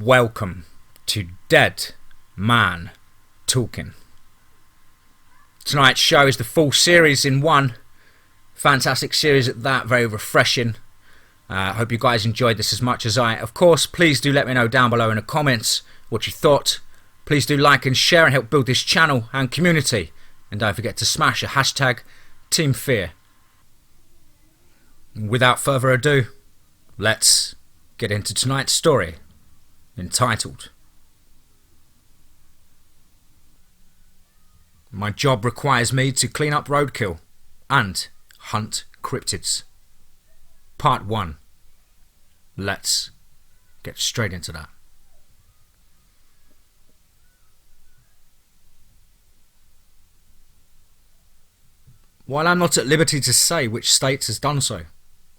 Welcome to Dead Man Talking. Tonight's show is the full series in one. Fantastic series at that, very refreshing. I hope you guys enjoyed this as much as I. Of course, please do let me know down below in the comments what you thought. Please do like and share and help build this channel and community. And don't forget to smash a hashtag TeamFEAR. Without further ado, let's get into tonight's story, entitled My Job Requires Me to Clean Up Roadkill and Hunt Cryptids. Part 1. Let's get straight into that. While I'm not at liberty to say which state has done so,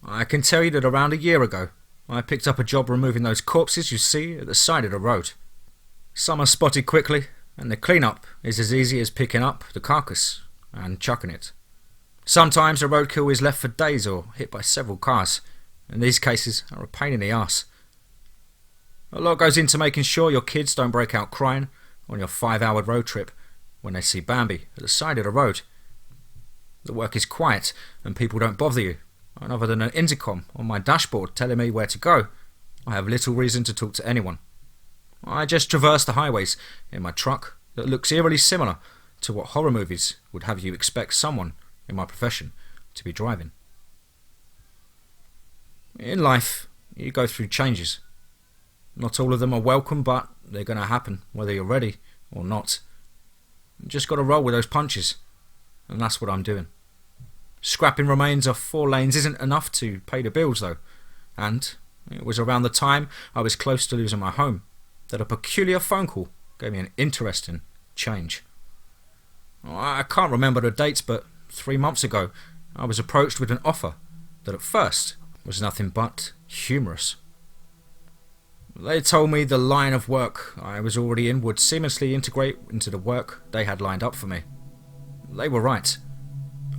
I can tell you that around a year ago, I picked up a job removing those corpses you see at the side of the road. Some are spotted quickly, and the cleanup is as easy as picking up the carcass and chucking it. Sometimes a roadkill is left for days or hit by several cars, and these cases are a pain in the arse. A lot goes into making sure your kids don't break out crying on your 5-hour road trip when they see Bambi at the side of the road. The work is quiet and people don't bother you, and other than an intercom on my dashboard telling me where to go, I have little reason to talk to anyone. I just traverse the highways in my truck that looks eerily similar to what horror movies would have you expect someone in my profession to be driving. In life, you go through changes. Not all of them are welcome, but they're going to happen whether you're ready or not. You just got to roll with those punches, and that's what I'm doing. Scrapping remains of 4 lanes isn't enough to pay the bills though, and it was around the time I was close to losing my home that a peculiar phone call gave me an interesting change. I can't remember the dates, but 3 months ago I was approached with an offer that at first was nothing but humorous. They told me the line of work I was already in would seamlessly integrate into the work they had lined up for me. They were right.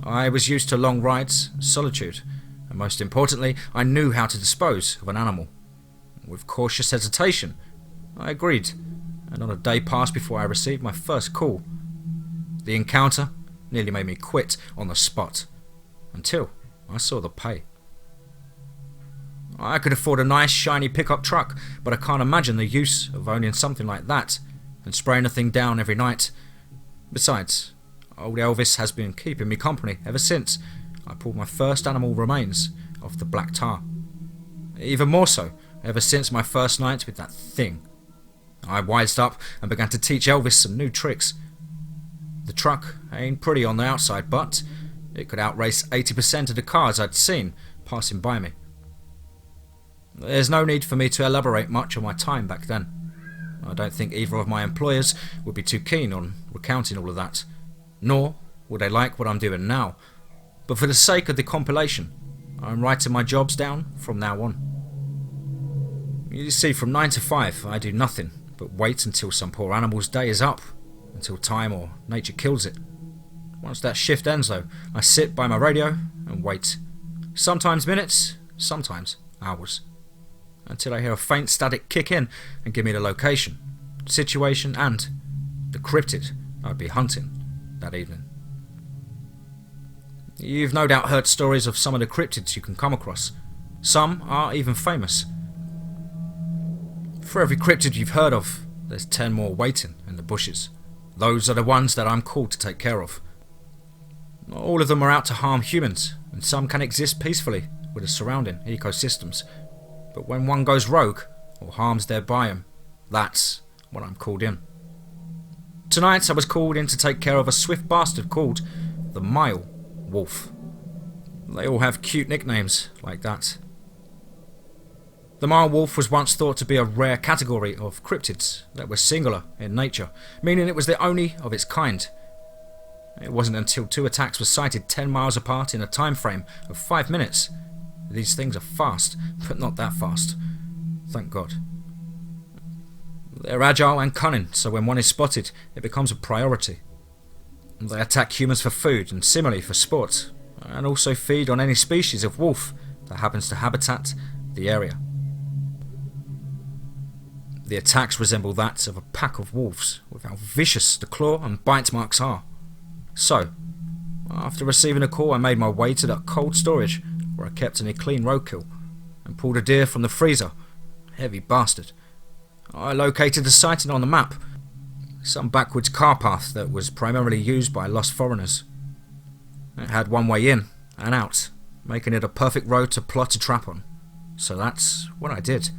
I was used to long rides, solitude, and most importantly, I knew how to dispose of an animal. With cautious hesitation, I agreed, and not a day passed before I received my first call. The encounter nearly made me quit on the spot, until I saw the pay. I could afford a nice shiny pickup truck, but I can't imagine the use of owning something like that and spraying the thing down every night. Besides, old Elvis has been keeping me company ever since I pulled my first animal remains off the black tar. Even more so, ever since my first night with that thing. I wised up and began to teach Elvis some new tricks. The truck ain't pretty on the outside, but it could outrace 80% of the cars I'd seen passing by me. There's no need for me to elaborate much on my time back then. I don't think either of my employers would be too keen on recounting all of that. Nor would they like what I'm doing now, but for the sake of the compilation, I'm writing my jobs down from now on. You see, from 9 to 5, I do nothing but wait until some poor animal's day is up, until time or nature kills it. Once that shift ends though, I sit by my radio and wait. Sometimes minutes, sometimes hours, until I hear a faint static kick in and give me the location, situation and the cryptid I'd be hunting that evening. You've no doubt heard stories of some of the cryptids you can come across. Some are even famous. For every cryptid you've heard of, there's 10 more waiting in the bushes. Those are the ones that I'm called to take care of. Not all of them are out to harm humans, and some can exist peacefully with the surrounding ecosystems. But when one goes rogue or harms their biome, that's when I'm called in. Tonight I was called in to take care of a swift bastard called the Mile Wolf. They all have cute nicknames like that. The Mile Wolf was once thought to be a rare category of cryptids that were singular in nature, meaning it was the only of its kind. It wasn't until 2 attacks were sighted 10 miles apart in a time frame of 5 minutes. These things are fast, but not that fast. Thank God. They're agile and cunning, so when one is spotted, it becomes a priority. They attack humans for food and similarly for sport, and also feed on any species of wolf that happens to habitat the area. The attacks resemble that of a pack of wolves, with how vicious the claw and bite marks are. So, after receiving a call, I made my way to that cold storage where I kept any clean roadkill and pulled a deer from the freezer. Heavy bastard. I located the sighting on the map, some backwards car path that was primarily used by lost foreigners. It had one way in and out, making it a perfect road to plot a trap on. So that's what I did.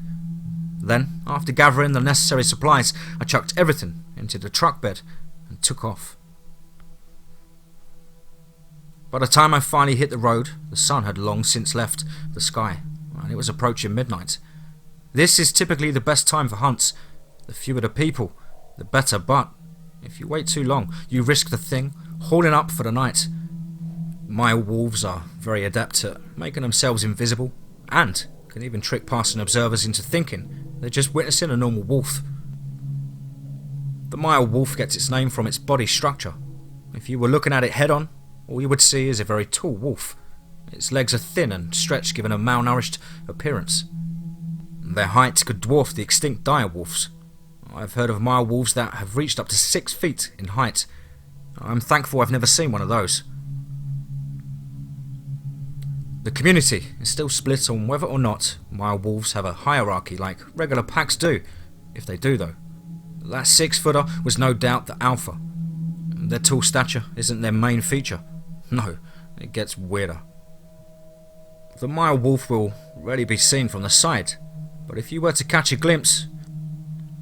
Then, after gathering the necessary supplies, I chucked everything into the truck bed and took off. By the time I finally hit the road, the sun had long since left the sky, and it was approaching midnight. This is typically the best time for hunts. The fewer the people, the better, but if you wait too long, you risk the thing hauling up for the night. My wolves are very adept at making themselves invisible, and can even trick passing observers into thinking they're just witnessing a normal wolf. The male wolf gets its name from its body structure. If you were looking at it head on, all you would see is a very tall wolf. Its legs are thin and stretched, giving a malnourished appearance. Their height could dwarf the extinct dire wolves. I've heard of male wolves that have reached up to 6 feet in height. I'm thankful I've never seen one of those. The community is still split on whether or not male wolves have a hierarchy like regular packs do. If they do though. That 6-footer was no doubt the alpha. Their tall stature isn't their main feature. No, it gets weirder. The male wolf will rarely be seen from the side, but if you were to catch a glimpse,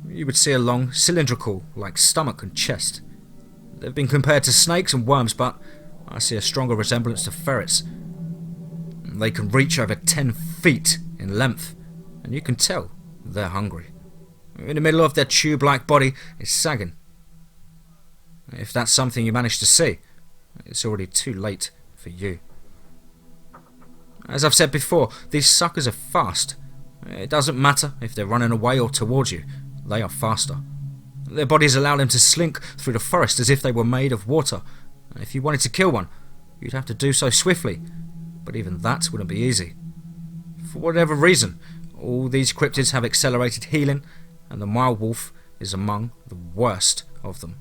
you would see a long, cylindrical, like stomach and chest. They've been compared to snakes and worms, but I see a stronger resemblance to ferrets. They can reach over 10 feet in length, and you can tell they're hungry. In the middle of their tube-like body is sagging. If that's something you manage to see, it's already too late for you. As I've said before, these suckers are fast. It doesn't matter if they're running away or towards you, they are faster. Their bodies allow them to slink through the forest as if they were made of water. If you wanted to kill one, you'd have to do so swiftly, but even that wouldn't be easy. For whatever reason, all these cryptids have accelerated healing, and the male wolf is among the worst of them.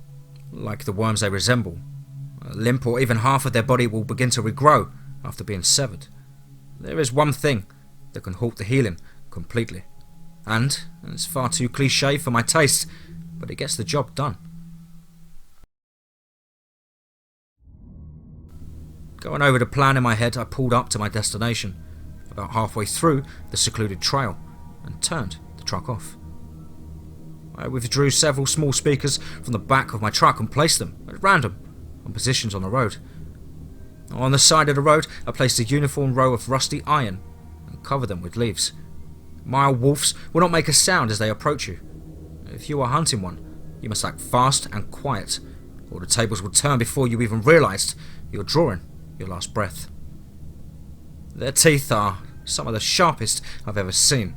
Like the worms they resemble, a limb or even half of their body will begin to regrow after being severed. There is one thing that can halt the healing completely, and it's far too cliche for my taste, but it gets the job done. Going over the plan in my head, I pulled up to my destination, about halfway through the secluded trail, and turned the truck off. I withdrew several small speakers from the back of my truck and placed them at random on positions on the road. On the side of the road, I placed a uniform row of rusty iron and covered them with leaves. Male wolves will not make a sound as they approach you. If you are hunting one, you must act fast and quiet, or the tables will turn before you even realised you're drawing your last breath. Their teeth are some of the sharpest I've ever seen.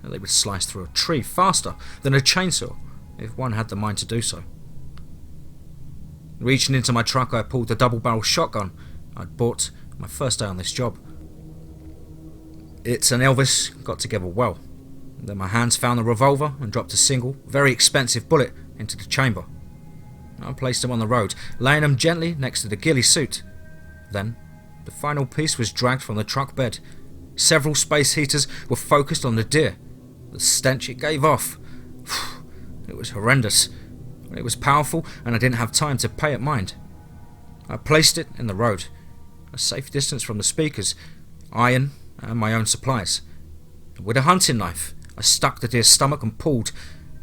They would slice through a tree faster than a chainsaw if one had the mind to do so. Reaching into my truck, I pulled the double-barrel shotgun I'd bought my first day on this job. It and Elvis got together well. Then my hands found the revolver and dropped a single, very expensive bullet into the chamber. I placed them on the road, laying them gently next to the ghillie suit. Then, the final piece was dragged from the truck bed. Several space heaters were focused on the deer. The stench it gave off, it was horrendous. It was powerful, and I didn't have time to pay it mind. I placed it in the road, a safe distance from the speakers, iron, and my own supplies. With a hunting knife, I stuck the deer's stomach and pulled,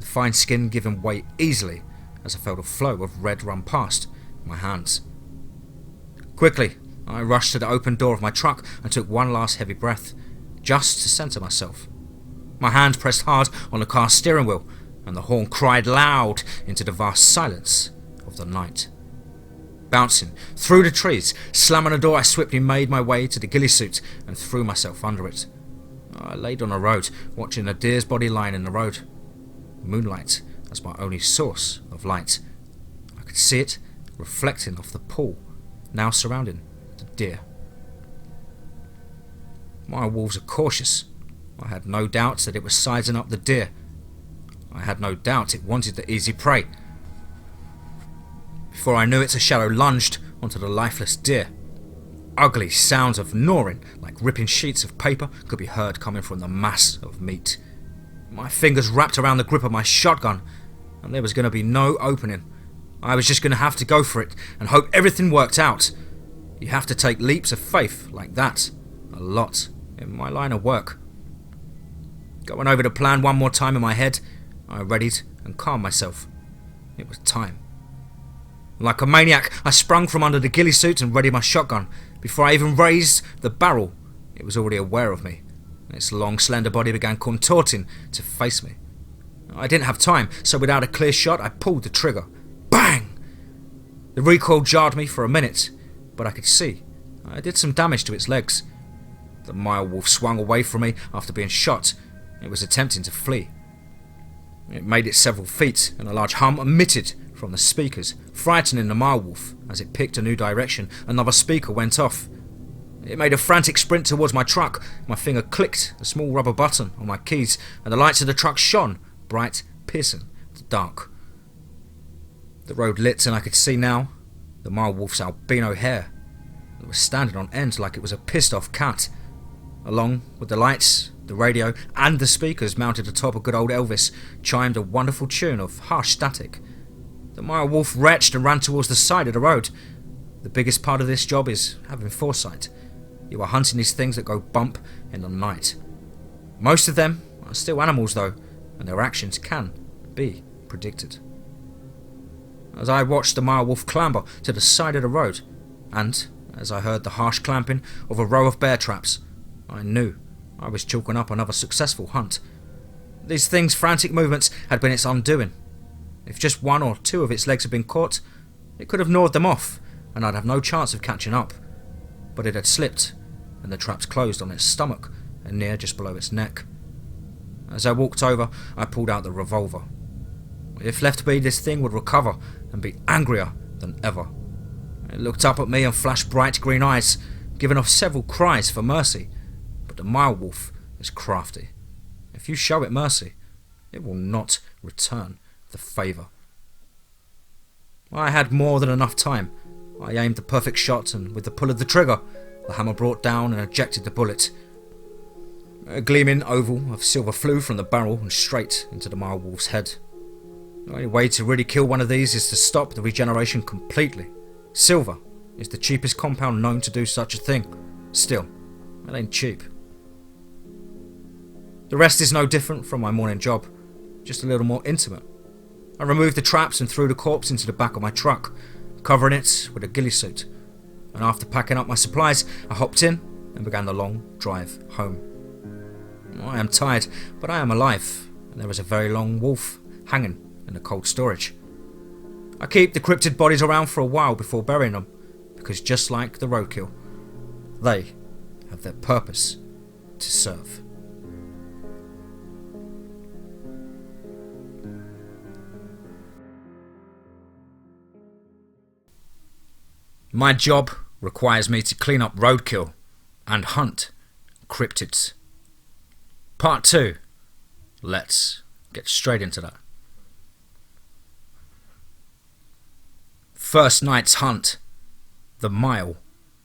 the fine skin giving way easily as I felt a flow of red run past my hands. Quickly, I rushed to the open door of my truck and took one last heavy breath, just to centre myself. My hand pressed hard on the car's steering wheel, and the horn cried loud into the vast silence of the night. Bouncing through the trees, slamming the door, I swiftly made my way to the ghillie suit and threw myself under it. I laid on the road, watching the deer's body lying in the road. Moonlight as my only source of light. I could see it reflecting off the pool, now surrounding the deer. My wolves are cautious. I had no doubts that it was sizing up the deer. I had no doubt it wanted the easy prey. Before I knew it, a shadow lunged onto the lifeless deer. Ugly sounds of gnawing, like ripping sheets of paper, could be heard coming from the mass of meat. My fingers wrapped around the grip of my shotgun, and there was going to be no opening. I was just going to have to go for it and hope everything worked out. You have to take leaps of faith like that a lot in my line of work. Going over the plan one more time in my head, I readied and calmed myself. It was time. Like a maniac, I sprung from under the ghillie suit and readied my shotgun. Before I even raised the barrel, it was already aware of me. Its long, slender body began contorting to face me. I didn't have time, so without a clear shot, I pulled the trigger. Bang! The recoil jarred me for a minute, but I could see I did some damage to its legs. The mile wolf swung away from me after being shot. It was attempting to flee. It made it several feet, and a large hum emitted from the speakers, frightening the mile wolf. As it picked a new direction, another speaker went off. It made a frantic sprint towards my truck. My finger clicked a small rubber button on my keys, and the lights of the truck shone, bright, piercing, the dark. The road lit, and I could see now the mile wolf's albino hair. It was standing on end like it was a pissed-off cat. Along with the lights, the radio, and the speakers mounted atop of good old Elvis chimed a wonderful tune of harsh static. The mile wolf retched and ran towards the side of the road. The biggest part of this job is having foresight. You are hunting these things that go bump in the night. Most of them are still animals though, and their actions can be predicted. As I watched the mile wolf clamber to the side of the road, and as I heard the harsh clamping of a row of bear traps, I knew I was chalking up another successful hunt. These things' frantic movements had been its undoing. If just one or two of its legs had been caught, it could have gnawed them off, and I'd have no chance of catching up. But it had slipped, and the traps closed on its stomach and near just below its neck. As I walked over, I pulled out the revolver. If left be, this thing would recover and be angrier than ever. It looked up at me and flashed bright green eyes, giving off several cries for mercy. But the mile wolf is crafty. If you show it mercy, it will not return the favour. I had more than enough time. I aimed the perfect shot, and with the pull of the trigger, the hammer brought down and ejected the bullet. A gleaming oval of silver flew from the barrel and straight into the mile wolf's head. The only way to really kill one of these is to stop the regeneration completely. Silver is the cheapest compound known to do such a thing. Still, it ain't cheap. The rest is no different from my morning job, just a little more intimate. I removed the traps and threw the corpse into the back of my truck, covering it with a ghillie suit. And after packing up my supplies, I hopped in and began the long drive home. I am tired, but I am alive, and there is a very long wolf hanging in the cold storage. I keep the cryptid bodies around for a while before burying them, because just like the roadkill, they have their purpose to serve. My job requires me to clean up roadkill and hunt cryptids. Part 2. Let's get straight into that. First night's hunt. The mile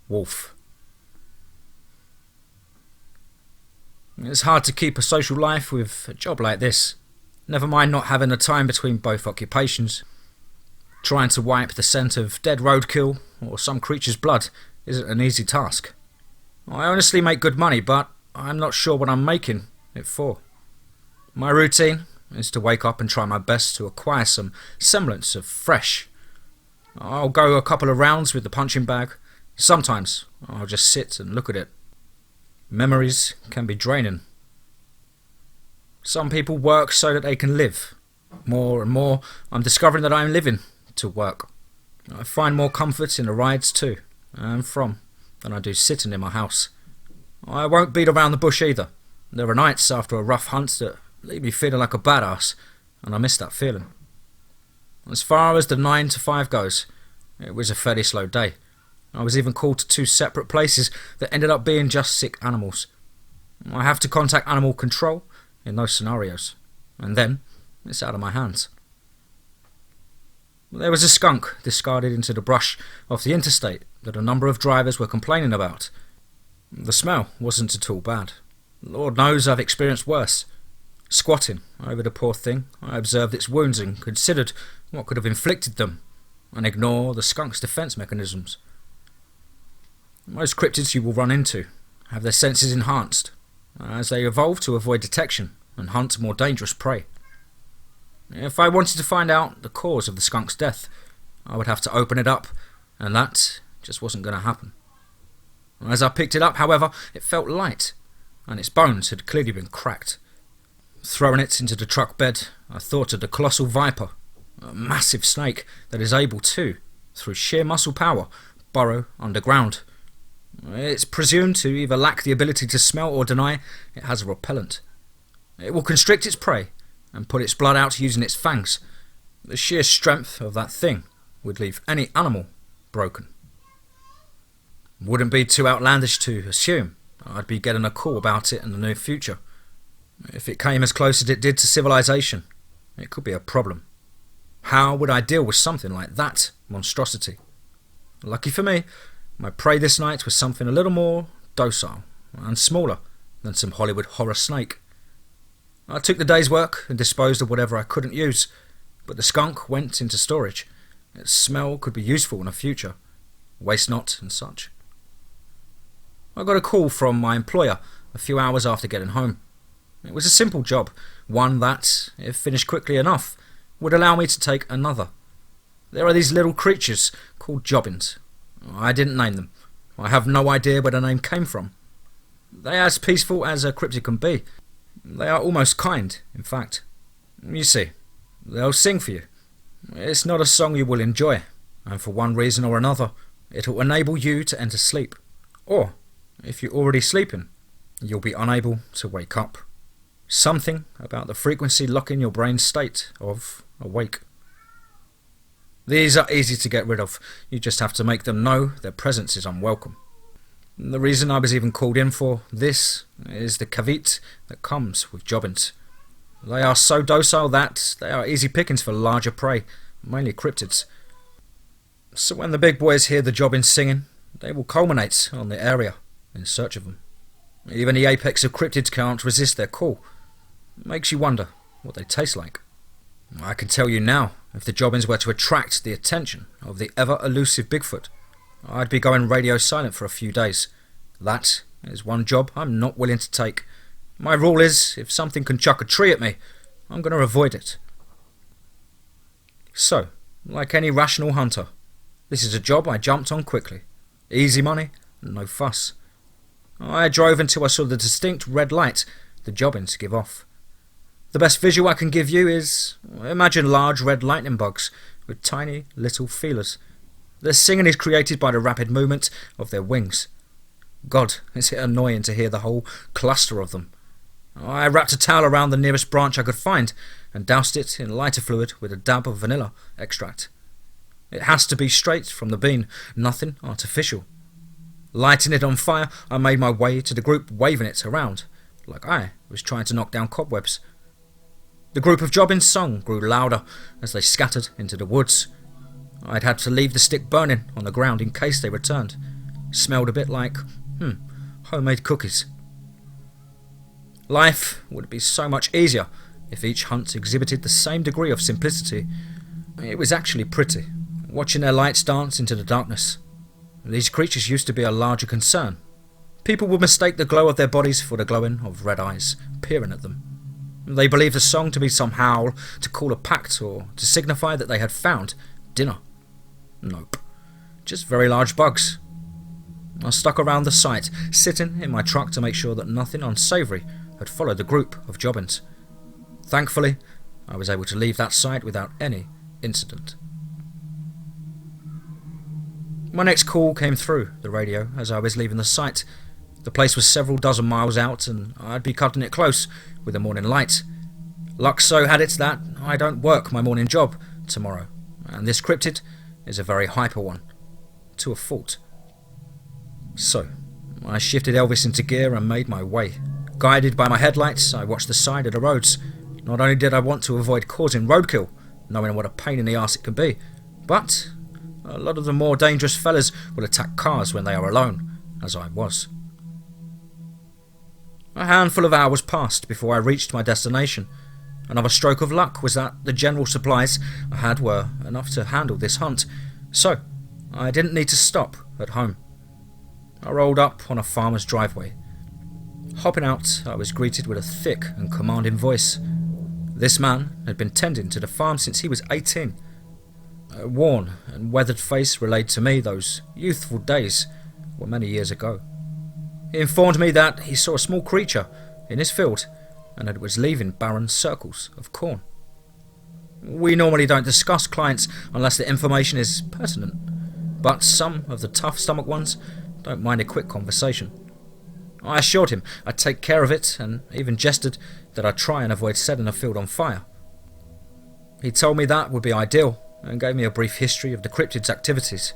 wolf. It's hard to keep a social life with a job like this. Never mind not having the time between both occupations. Trying to wipe the scent of dead roadkill or some creature's blood isn't an easy task. I honestly make good money, but I'm not sure what I'm making it for. My routine is to wake up and try my best to acquire some semblance of fresh. I'll go a couple of rounds with the punching bag. Sometimes I'll just sit and look at it. Memories can be draining. Some people work so that they can live. More and more, I'm discovering that I'm living to work. I find more comfort in the rides to and from than I do sitting in my house. I won't beat around the bush either. There are nights after a rough hunt that leave me feeling like a badass, and I miss that feeling. As far as the 9 to 5 goes, it was a fairly slow day. I was even called to 2 separate places that ended up being just sick animals. I have to contact animal control in those scenarios, and then it's out of my hands. There was a skunk discarded into the brush off the interstate that a number of drivers were complaining about. The smell wasn't at all bad. Lord knows I've experienced worse. Squatting over the poor thing, I observed its wounds and considered what could have inflicted them, and ignore the skunk's defence mechanisms. Most cryptids you will run into have their senses enhanced, as they evolve to avoid detection and hunt more dangerous prey. If I wanted to find out the cause of the skunk's death, I would have to open it up, and that just wasn't going to happen. As I picked it up, however, it felt light, and its bones had clearly been cracked. Throwing it into the truck bed, I thought of the colossal viper, a massive snake that is able to, through sheer muscle power, burrow underground. It's presumed to either lack the ability to smell or deny it has a repellent. It will constrict its prey and put its blood out using its fangs. The sheer strength of that thing would leave any animal broken. Wouldn't be too outlandish to assume I'd be getting a call about it in the near future. If it came as close as it did to civilization, it could be a problem. How would I deal with something like that monstrosity? Lucky for me, my prey this night was something a little more docile and smaller than some Hollywood horror snake. I took the day's work and disposed of whatever I couldn't use, but the skunk went into storage. Its smell could be useful in the future. Waste not and such. I got a call from my employer a few hours after getting home. It was a simple job, one that, if finished quickly enough, would allow me to take another. There are these little creatures called jobbins. I didn't name them. I have no idea where the name came from. They are as peaceful as a cryptid can be. They are almost kind, in fact. You see, they'll sing for you. It's not a song you will enjoy, and for one reason or another, it'll enable you to enter sleep. Or, if you're already sleeping, you'll be unable to wake up. Something about the frequency locking your brain's state of awake. These are easy to get rid of. You just have to make them know their presence is unwelcome. The reason I was even called in for this is the caveat that comes with jobbins. They are so docile that they are easy pickings for larger prey, mainly cryptids. So when the big boys hear the jobbins singing, they will culminate on the area in search of them. Even the apex of cryptids can't resist their call. It makes you wonder what they taste like. I can tell you now, if the jobbins were to attract the attention of the ever-elusive Bigfoot, I'd be going radio silent for a few days. That is one job I'm not willing to take. My rule is, if something can chuck a tree at me, I'm going to avoid it. So, like any rational hunter, this is a job I jumped on quickly. Easy money, no fuss. I drove until I saw the distinct red light the jobbins give off. The best visual I can give you is, imagine large red lightning bugs with tiny little feelers. Their singing is created by the rapid movement of their wings. God, is it annoying to hear the whole cluster of them. I wrapped a towel around the nearest branch I could find and doused it in lighter fluid with a dab of vanilla extract. It has to be straight from the bean, nothing artificial. Lighting it on fire, I made my way to the group, waving it around, like I was trying to knock down cobwebs. The group of jobbins' song grew louder as they scattered into the woods. I'd had to leave the stick burning on the ground in case they returned. Smelled a bit like, homemade cookies. Life would be so much easier if each hunt exhibited the same degree of simplicity. It was actually pretty, watching their lights dance into the darkness. These creatures used to be a larger concern. People would mistake the glow of their bodies for the glowing of red eyes peering at them. They believed the song to be some howl to call a pact or to signify that they had found dinner. Nope. Just very large bugs. I stuck around the site, sitting in my truck to make sure that nothing unsavoury had followed the group of jobbins. Thankfully, I was able to leave that site without any incident. My next call came through the radio as I was leaving the site. The place was several dozen miles out and I'd be cutting it close with the morning light. Luck so had it that I don't work my morning job tomorrow, and this cryptid is a very hyper one, to a fault. So, I shifted Elvis into gear and made my way. Guided by my headlights, I watched the side of the roads. Not only did I want to avoid causing roadkill, knowing what a pain in the arse it can be, but a lot of the more dangerous fellas will attack cars when they are alone, as I was. A handful of hours passed before I reached my destination. Another stroke of luck was that the general supplies I had were enough to handle this hunt, so I didn't need to stop at home. I rolled up on a farmer's driveway. Hopping out, I was greeted with a thick and commanding voice. This man had been tending to the farm since he was 18. A worn and weathered face relayed to me those youthful days were many years ago. He informed me that he saw a small creature in his field and that it was leaving barren circles of corn. We normally don't discuss clients unless the information is pertinent, but some of the tough-stomach ones don't mind a quick conversation. I assured him I'd take care of it and even gestured that I'd try and avoid setting the field on fire. He told me that would be ideal and gave me a brief history of the Cryptids' activities.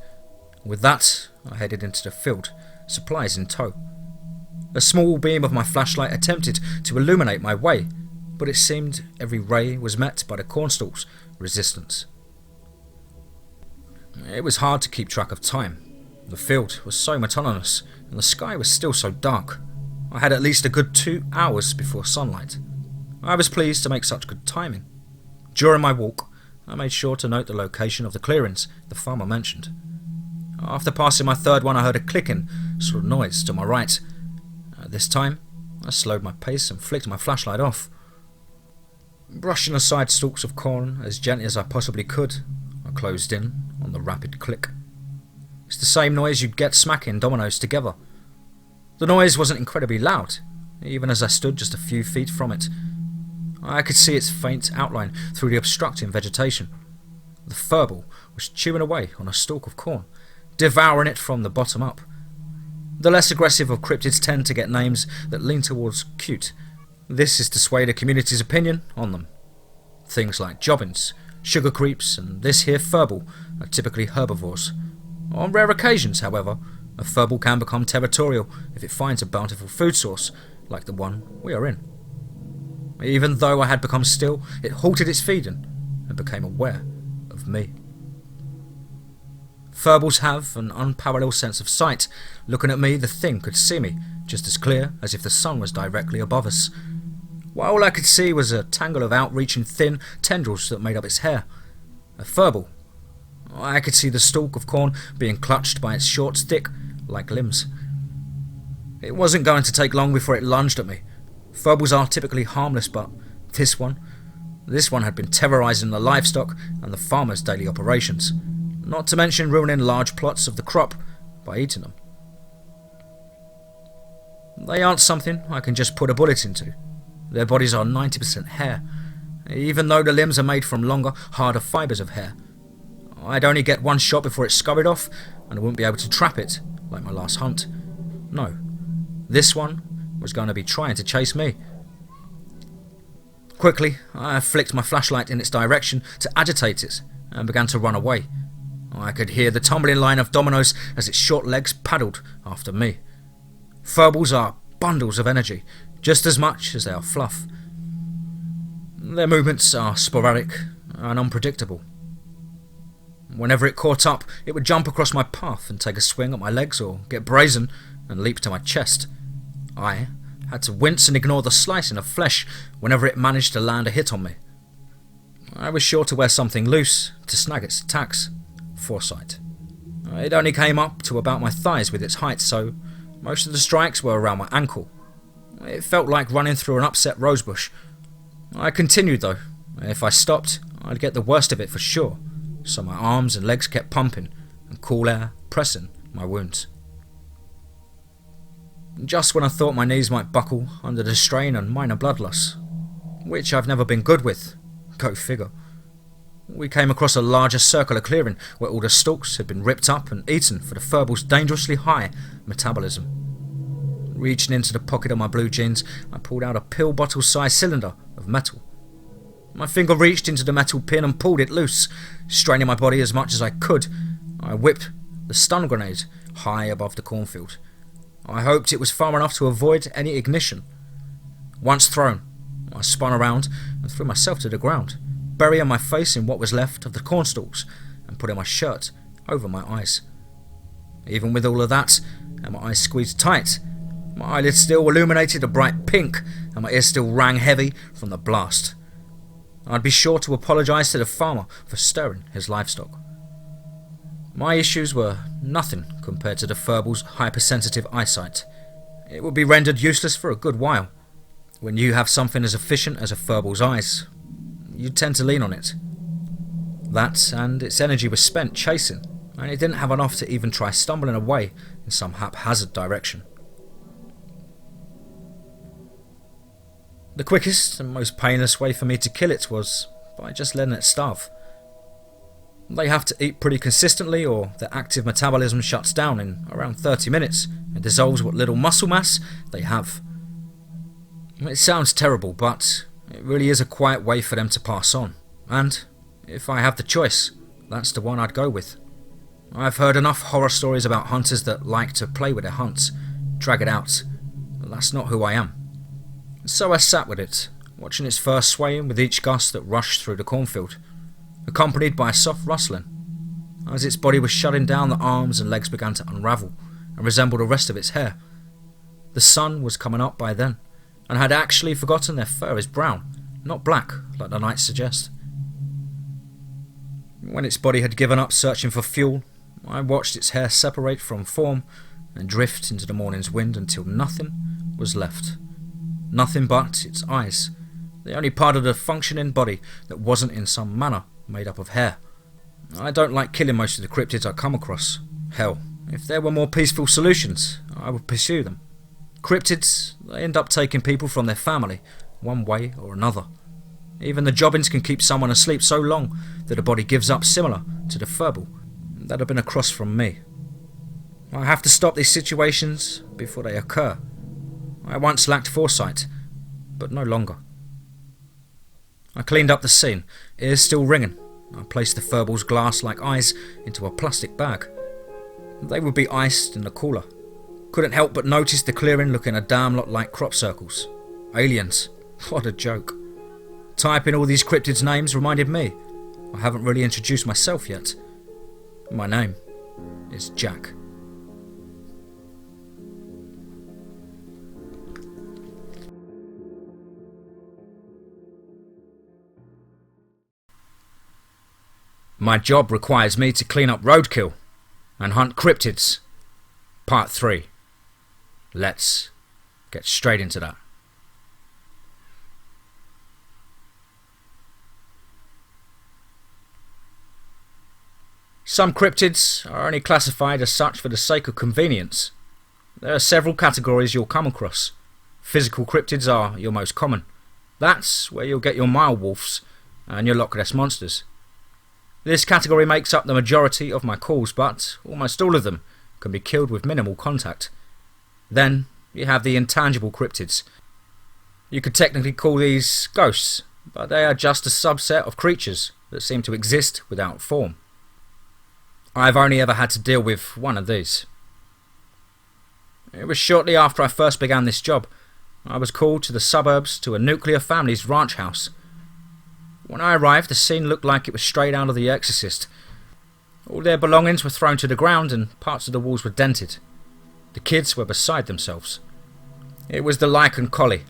With that, I headed into the field, supplies in tow. A small beam of my flashlight attempted to illuminate my way, but it seemed every ray was met by the cornstalk's resistance. It was hard to keep track of time. The field was so monotonous, and the sky was still so dark. I had at least a good 2 hours before sunlight. I was pleased to make such good timing. During my walk, I made sure to note the location of the clearings the farmer mentioned. After passing my third one, I heard a clicking sort of noise to my right. At this time, I slowed my pace and flicked my flashlight off. Brushing aside stalks of corn as gently as I possibly could, I closed in on the rapid click. It's the same noise you'd get smacking dominoes together. The noise wasn't incredibly loud, even as I stood just a few feet from it. I could see its faint outline through the obstructing vegetation. The furball was chewing away on a stalk of corn, devouring it from the bottom up. The less aggressive of cryptids tend to get names that lean towards cute. This is to sway the community's opinion on them. Things like jobbins, sugar creeps, and this here furball are typically herbivores. On rare occasions, however, a furball can become territorial if it finds a bountiful food source, like the one we are in. Even though I had become still, it halted its feeding and became aware of me. Furballs have an unparalleled sense of sight. Looking at me, the thing could see me just as clear as if the sun was directly above us. What all I could see was a tangle of outreaching thin tendrils that made up its hair. A furball. I could see the stalk of corn being clutched by its short, stick-like limbs. It wasn't going to take long before it lunged at me. Furballs are typically harmless, but this one had been terrorizing the livestock and the farmer's daily operations, not to mention ruining large plots of the crop by eating them. They aren't something I can just put a bullet into. Their bodies are 90% hair, even though the limbs are made from longer, harder fibres of hair. I'd only get one shot before it scurried off, and I wouldn't be able to trap it, like my last hunt. No, this one was going to be trying to chase me. Quickly, I flicked my flashlight in its direction to agitate it, and began to run away. I could hear the tumbling line of dominoes as its short legs paddled after me. Furballs are bundles of energy, just as much as they are fluff. Their movements are sporadic and unpredictable. Whenever it caught up, it would jump across my path and take a swing at my legs or get brazen and leap to my chest. I had to wince and ignore the slicing of flesh whenever it managed to land a hit on me. I was sure to wear something loose to snag its attacks. Foresight. It only came up to about my thighs with its height, so most of the strikes were around my ankle. It felt like running through an upset rosebush. I continued though. If I stopped, I'd get the worst of it for sure, so my arms and legs kept pumping and cool air pressing my wounds. Just when I thought my knees might buckle under the strain and minor blood loss, which I've never been good with, go figure, we came across a larger circular clearing where all the stalks had been ripped up and eaten for the furball's dangerously high metabolism. Reaching into the pocket of my blue jeans, I pulled out a pill bottle-sized cylinder of metal. My finger reached into the metal pin and pulled it loose. Straining my body as much as I could, I whipped the stun grenade high above the cornfield. I hoped it was far enough to avoid any ignition. Once thrown, I spun around and threw myself to the ground, burying my face in what was left of the cornstalks and putting my shirt over my eyes. Even with all of that, and my eyes squeezed tight, my eyelids still illuminated a bright pink and my ears still rang heavy from the blast. I'd be sure to apologise to the farmer for stirring his livestock. My issues were nothing compared to the furbal's hypersensitive eyesight. It would be rendered useless for a good while. When you have something as efficient as a furbal's eyes, you tend to lean on it. That and its energy was spent chasing, and it didn't have enough to even try stumbling away in some haphazard direction. The quickest and most painless way for me to kill it was by just letting it starve. They have to eat pretty consistently or their active metabolism shuts down in around 30 minutes and dissolves what little muscle mass they have. It sounds terrible, but it really is a quiet way for them to pass on, and if I have the choice, that's the one I'd go with. I've heard enough horror stories about hunters that like to play with their hunts, drag it out, but that's not who I am. So I sat with it, watching its fur swaying with each gust that rushed through the cornfield, accompanied by a soft rustling. As its body was shutting down, the arms and legs began to unravel and resemble the rest of its hair. The sun was coming up by then, and had actually forgotten their fur is brown, not black like the nights suggest. When its body had given up searching for fuel, I watched its hair separate from form and drift into the morning's wind until nothing was left. Nothing but its eyes, the only part of the functioning body that wasn't in some manner made up of hair. I don't like killing most of the cryptids I come across. Hell, if there were more peaceful solutions, I would pursue them. Cryptids, they end up taking people from their family, one way or another. Even the jobbins can keep someone asleep so long that the body gives up, similar to the furball that have been across from me. I have to stop these situations before they occur. I once lacked foresight, but no longer. I cleaned up the scene, ears still ringing. I placed the furball's glass-like eyes into a plastic bag. They would be iced in the cooler. Couldn't help but notice the clearing looking a damn lot like crop circles. Aliens. What a joke. Typing all these cryptids' names reminded me I haven't really introduced myself yet. My name is Jack. My job requires me to clean up Roadkill and hunt cryptids. Part 3. Let's get straight into that. Some cryptids are only classified as such for the sake of convenience. There are several categories you'll come across. Physical cryptids are your most common. That's where you'll get your mile wolves and your Loch Ness monsters. This category makes up the majority of my calls, but almost all of them can be killed with minimal contact. Then you have the intangible cryptids. You could technically call these ghosts, but they are just a subset of creatures that seem to exist without form. I've only ever had to deal with one of these. It was shortly after I first began this job. I was called to the suburbs to a nuclear family's ranch house. When I arrived, the scene looked like it was straight out of The Exorcist. All their belongings were thrown to the ground and parts of the walls were dented. The kids were beside themselves. It was the lichen collie,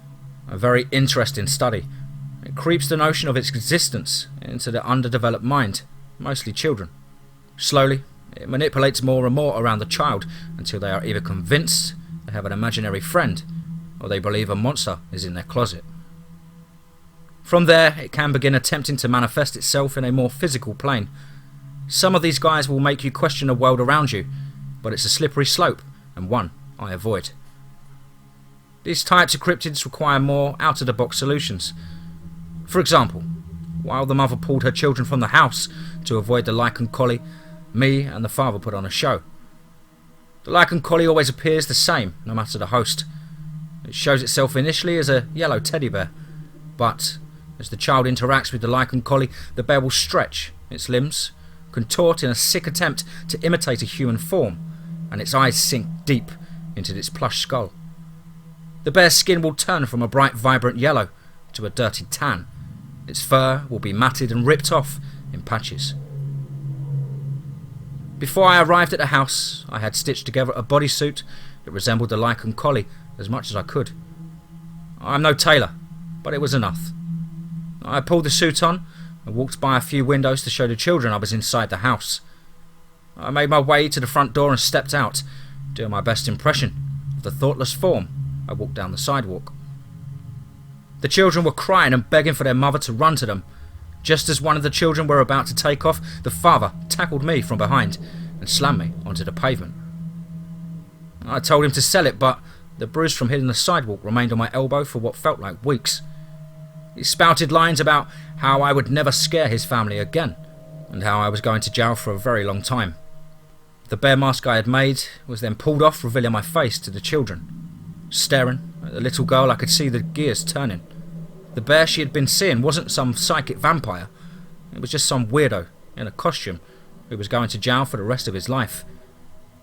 a very interesting study. It creeps the notion of its existence into the underdeveloped mind, mostly children. Slowly, it manipulates more and more around the child until they are either convinced they have an imaginary friend or they believe a monster is in their closet. From there, it can begin attempting to manifest itself in a more physical plane. Some of these guys will make you question the world around you, but it's a slippery slope, and one I avoid. These types of cryptids require more out-of-the-box solutions. For example, while the mother pulled her children from the house to avoid the lichen collie, me and the father put on a show. The lichen collie always appears the same, no matter the host. It shows itself initially as a yellow teddy bear, but as the child interacts with the lichen collie, the bear will stretch, its limbs contort in a sick attempt to imitate a human form, and its eyes sink deep into its plush skull. The bear's skin will turn from a bright, vibrant yellow to a dirty tan. Its fur will be matted and ripped off in patches. Before I arrived at the house, I had stitched together a bodysuit that resembled the lichen collie as much as I could. I'm no tailor, but it was enough. I pulled the suit on and walked by a few windows to show the children I was inside the house. I made my way to the front door and stepped out, doing my best impression of the thoughtless form I walked down the sidewalk. The children were crying and begging for their mother to run to them. Just as one of the children were about to take off, the father tackled me from behind and slammed me onto the pavement. I told him to sell it, but the bruise from hitting the sidewalk remained on my elbow for what felt like weeks. He spouted lines about how I would never scare his family again, and how I was going to jail for a very long time. The bear mask I had made was then pulled off, revealing my face to the children. Staring at the little girl, I could see the gears turning. The bear she had been seeing wasn't some psychic vampire. It was just some weirdo in a costume who was going to jail for the rest of his life.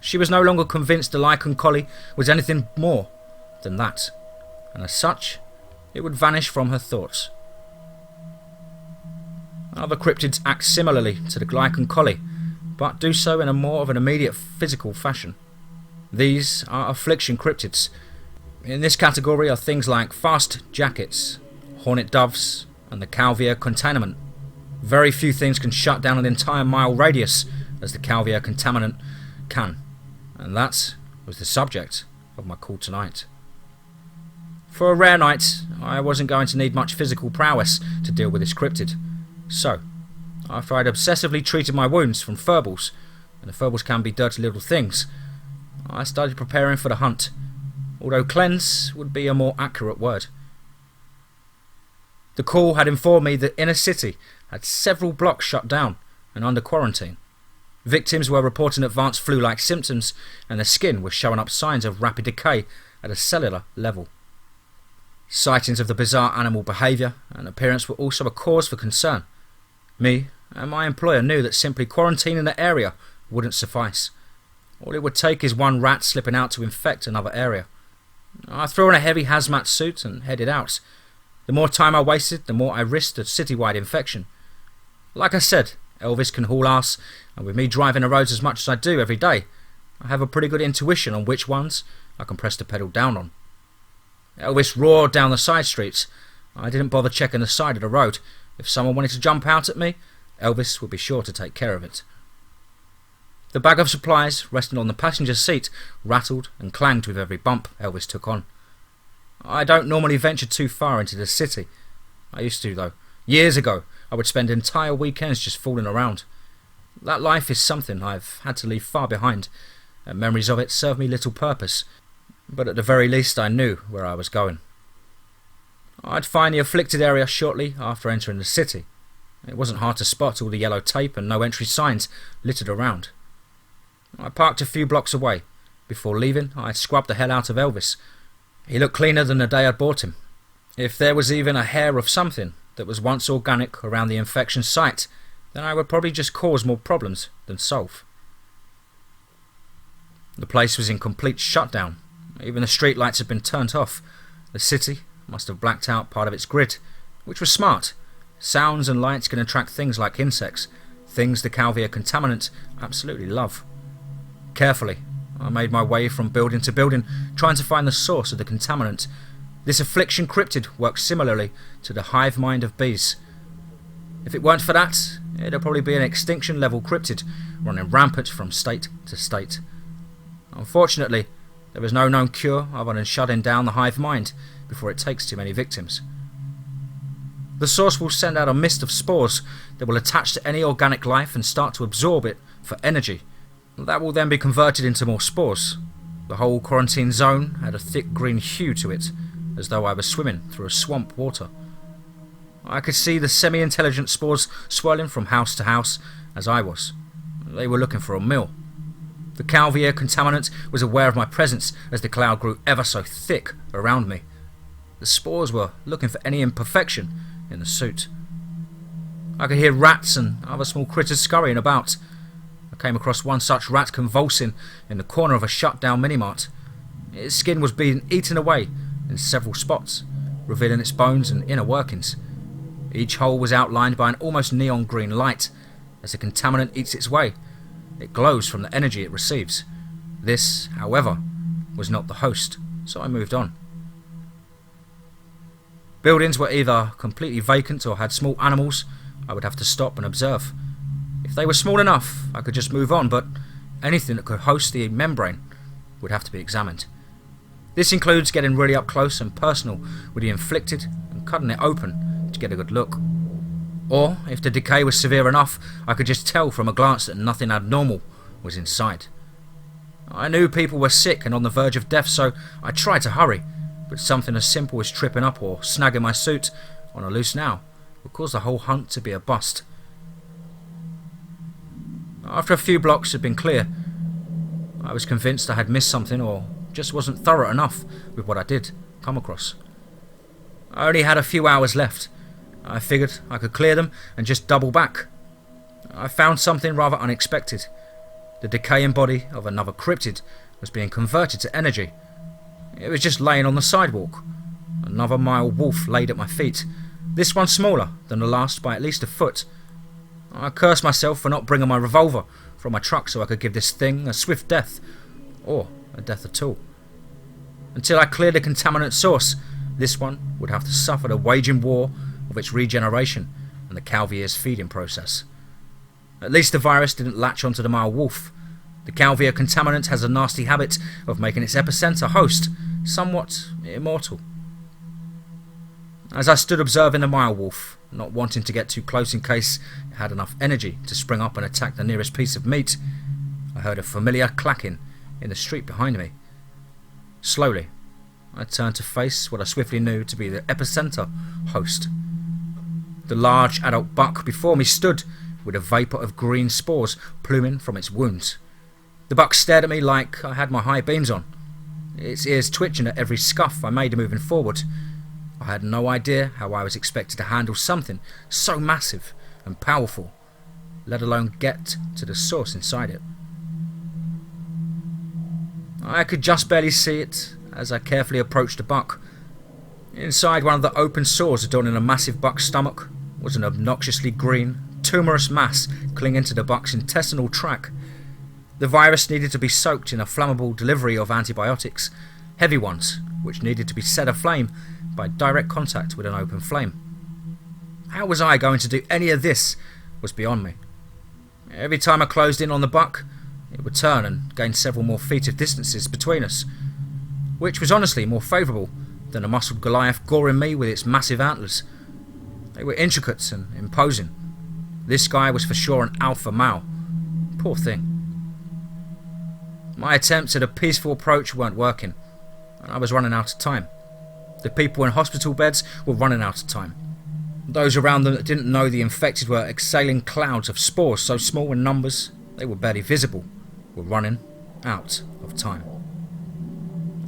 She was no longer convinced the lichen collie was anything more than that, and as such, it would vanish from her thoughts. Other cryptids act similarly to the lichen collie, but do so in a more of an immediate physical fashion. These are affliction cryptids. In this category are things like fast jackets, hornet doves, and the Calvia contaminant. Very few things can shut down an entire mile radius as the Calvia contaminant can, and that was the subject of my call tonight. For a rare night, I wasn't going to need much physical prowess to deal with this cryptid, so after I'd obsessively treated my wounds from furballs, and the furballs can be dirty little things, I started preparing for the hunt, although cleanse would be a more accurate word. The call had informed me that inner city had several blocks shut down and under quarantine. Victims were reporting advanced flu-like symptoms, and their skin was showing up signs of rapid decay at a cellular level. Sightings of the bizarre animal behaviour and appearance were also a cause for concern. Me and my employer knew that simply quarantining the area wouldn't suffice. All it would take is one rat slipping out to infect another area. I threw on a heavy hazmat suit and headed out. The more time I wasted, the more I risked a citywide infection. Like I said, Elvis can haul ass, and with me driving the roads as much as I do every day, I have a pretty good intuition on which ones I can press the pedal down on. Elvis roared down the side streets. I didn't bother checking the side of the road. If someone wanted to jump out at me, Elvis would be sure to take care of it. The bag of supplies resting on the passenger seat rattled and clanged with every bump Elvis took on. I don't normally venture too far into the city. I used to, though. Years ago, I would spend entire weekends just fooling around. That life is something I've had to leave far behind, and memories of it serve me little purpose, but at the very least I knew where I was going. I'd find the afflicted area shortly after entering the city. It wasn't hard to spot all the yellow tape and no entry signs littered around. I parked a few blocks away. Before leaving, I scrubbed the hell out of Elvis. He looked cleaner than the day I'd bought him. If there was even a hair of something that was once organic around the infection site, then I would probably just cause more problems than solve. The place was in complete shutdown. Even the street lights had been turned off. The city must have blacked out part of its grid, which was smart. Sounds and lights can attract things like insects, things the Calvia contaminant absolutely love. Carefully, I made my way from building to building, trying to find the source of the contaminant. This affliction cryptid works similarly to the hive mind of bees. If it weren't for that, it'd probably be an extinction level cryptid running rampant from state to state. Unfortunately, there is no known cure other than shutting down the hive mind before it takes too many victims. The source will send out a mist of spores that will attach to any organic life and start to absorb it for energy. That will then be converted into more spores. The whole quarantine zone had a thick green hue to it, as though I was swimming through a swamp water. I could see the semi-intelligent spores swirling from house to house as I was. They were looking for a meal. The Calvia contaminant was aware of my presence as the cloud grew ever so thick around me. The spores were looking for any imperfection in the suit. I could hear rats and other small critters scurrying about. I came across one such rat convulsing in the corner of a shut-down minimart. Its skin was being eaten away in several spots, revealing its bones and inner workings. Each hole was outlined by an almost neon green light. As the contaminant eats its way, it glows from the energy it receives. This, however, was not the host, so I moved on. Buildings were either completely vacant or had small animals I would have to stop and observe. If they were small enough, I could just move on, but anything that could host the membrane would have to be examined. This includes getting really up close and personal with the inflicted and cutting it open to get a good look. Or, if the decay was severe enough, I could just tell from a glance that nothing abnormal was inside. I knew people were sick and on the verge of death, so I tried to hurry, but something as simple as tripping up or snagging my suit on a loose nail would cause the whole hunt to be a bust. After a few blocks had been clear, I was convinced I had missed something or just wasn't thorough enough with what I did come across. I only had a few hours left. I figured I could clear them and just double back. I found something rather unexpected. The decaying body of another cryptid was being converted to energy. It was just laying on the sidewalk. Another male wolf laid at my feet, this one smaller than the last by at least a foot. I cursed myself for not bringing my revolver from my truck so I could give this thing a swift death, or a death at all. Until I cleared the contaminant source, this one would have to suffer the waging war of its regeneration and the Calvier's feeding process. At least the virus didn't latch onto the male wolf. The Calvier contaminant has a nasty habit of making its epicenter host somewhat immortal. As I stood observing the male wolf, not wanting to get too close in case it had enough energy to spring up and attack the nearest piece of meat, I heard a familiar clacking in the street behind me. Slowly, I turned to face what I swiftly knew to be the epicenter host. The large adult buck before me stood with a vapour of green spores pluming from its wounds. The buck stared at me like I had my high beams on, its ears twitching at every scuff I made moving forward. I had no idea how I was expected to handle something so massive and powerful, let alone get to the source inside it. I could just barely see it as I carefully approached the buck. Inside one of the open sores adorning a massive buck's stomach was an obnoxiously green, tumorous mass clinging to the buck's intestinal tract. The virus needed to be soaked in a flammable delivery of antibiotics, heavy ones, which needed to be set aflame by direct contact with an open flame. How was I going to do any of this was beyond me. Every time I closed in on the buck, it would turn and gain several more feet of distances between us, which was honestly more favourable than a muscled Goliath goring me with its massive antlers. They were intricate and imposing. This guy was for sure an alpha male. Poor thing. My attempts at a peaceful approach weren't working, and I was running out of time. The people in hospital beds were running out of time. Those around them that didn't know the infected were exhaling clouds of spores so small in numbers they were barely visible, were running out of time.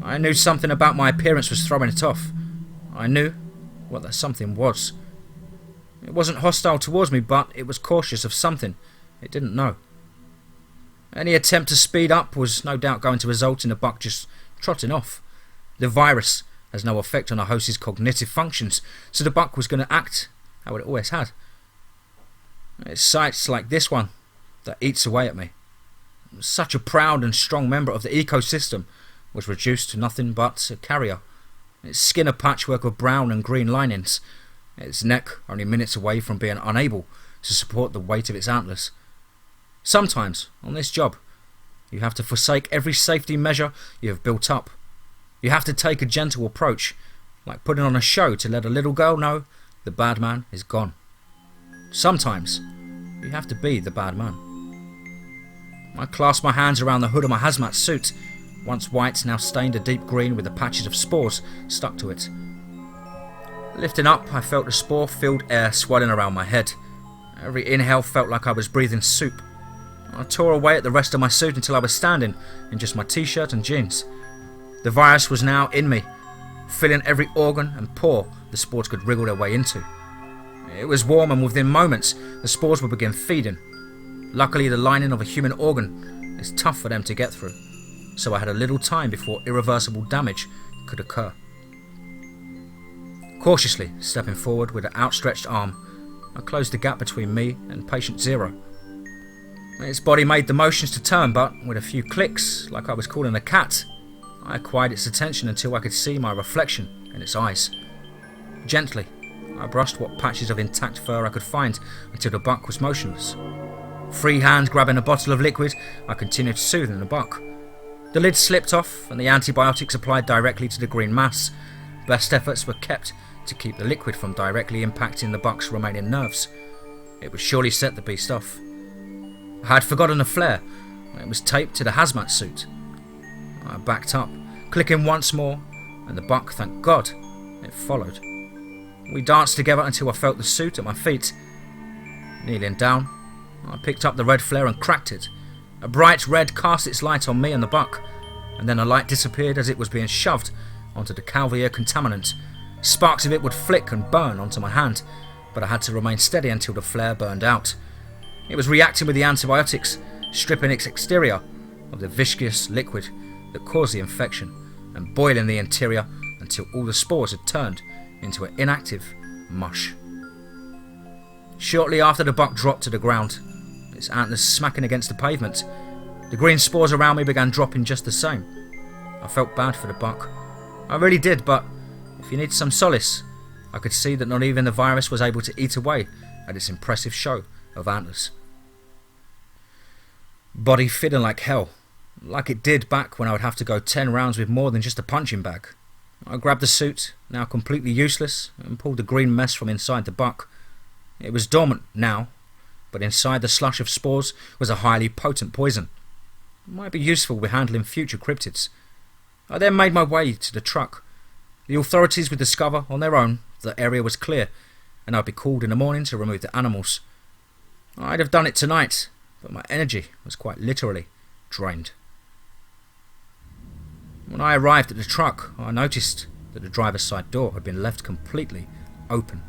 I knew something about my appearance was throwing it off. I knew what that something was. It wasn't hostile towards me, but it was cautious of something it didn't know. Any attempt to speed up was no doubt going to result in the buck just trotting off. The virus has no effect on a host's cognitive functions, so the buck was going to act how it always had. It's sights like this one that eats away at me. Such a proud and strong member of the ecosystem was reduced to nothing but a carrier. Its skin a patchwork of brown and green linings, its neck only minutes away from being unable to support the weight of its antlers. Sometimes, on this job, you have to forsake every safety measure you have built up. You have to take a gentle approach, like putting on a show to let a little girl know the bad man is gone. Sometimes, you have to be the bad man. I clasped my hands around the hood of my hazmat suit, once white, now stained a deep green with the patches of spores stuck to it. Lifting up, I felt the spore-filled air swelling around my head. Every inhale felt like I was breathing soup. I tore away at the rest of my suit until I was standing in just my t-shirt and jeans. The virus was now in me, filling every organ and pore the spores could wriggle their way into. It was warm, and within moments the spores would begin feeding. Luckily, the lining of a human organ is tough for them to get through, so I had a little time before irreversible damage could occur. Cautiously stepping forward with an outstretched arm, I closed the gap between me and patient zero. Its body made the motions to turn, but with a few clicks, like I was calling a cat, I acquired its attention until I could see my reflection in its eyes. Gently, I brushed what patches of intact fur I could find until the buck was motionless. Free hand grabbing a bottle of liquid, I continued soothing the buck. The lid slipped off and the antibiotics applied directly to the green mass. Best efforts were kept to keep the liquid from directly impacting the buck's remaining nerves. It would surely set the beast off. I had forgotten the flare. It was taped to the hazmat suit. I backed up, clicking once more, and the buck, thank God, it followed. We danced together until I felt the suit at my feet. Kneeling down, I picked up the red flare and cracked it. A bright red cast its light on me and the buck, and then the light disappeared as it was being shoved onto the Calvier contaminant. Sparks of it would flick and burn onto my hand, but I had to remain steady until the flare burned out. It was reacting with the antibiotics, stripping its exterior of the viscous liquid that caused the infection, and boiling the interior until all the spores had turned into an inactive mush. Shortly after the buck dropped to the ground, its antlers smacking against the pavement, the green spores around me began dropping just the same. I felt bad for the buck. I really did, but if you need some solace, I could see that not even the virus was able to eat away at its impressive show of antlers. Body feeling like hell, like it did back when I would have to go 10 rounds with more than just a punching bag. I grabbed the suit, now completely useless, and pulled the green mess from inside the buck. It was dormant now, but inside the slush of spores was a highly potent poison. It might be useful with handling future cryptids. I then made my way to the truck. The authorities would discover on their own that the area was clear, and I'd be called in the morning to remove the animals. I'd have done it tonight, but my energy was quite literally drained. When I arrived at the truck, I noticed that the driver's side door had been left completely open,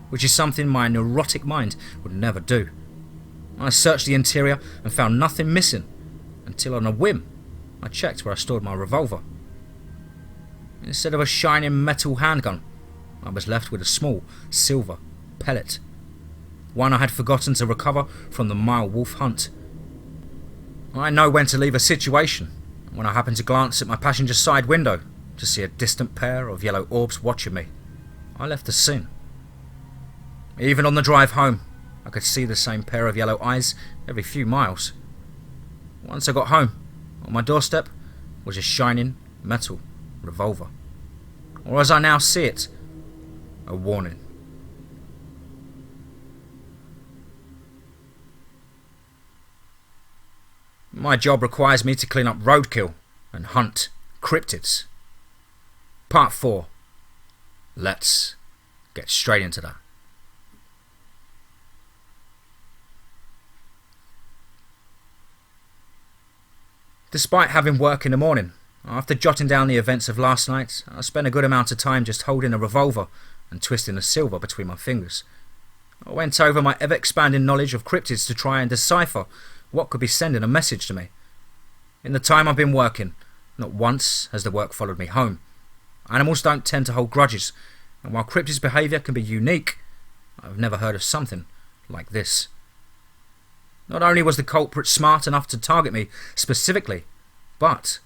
which is something my neurotic mind would never do. I searched the interior and found nothing missing, until on a whim, I checked where I stored my revolver. Instead of a shining metal handgun, I was left with a small silver pellet, one I had forgotten to recover from the mile wolf hunt. I know when to leave a situation when I happened to glance at my passenger side window to see a distant pair of yellow orbs watching me. I left the scene. Even on the drive home, I could see the same pair of yellow eyes every few miles. Once I got home, on my doorstep was a shining metal revolver. Or as I now see it, a warning. My job requires me to clean up roadkill and hunt cryptids. Part 4. Let's get straight into that. Despite having work in the morning, after jotting down the events of last night, I spent a good amount of time just holding a revolver and twisting the silver between my fingers. I went over my ever-expanding knowledge of cryptids to try and decipher what could be sending a message to me. In the time I've been working, not once has the work followed me home. Animals don't tend to hold grudges, and while cryptids' behaviour can be unique, I've never heard of something like this. Not only was the culprit smart enough to target me specifically, but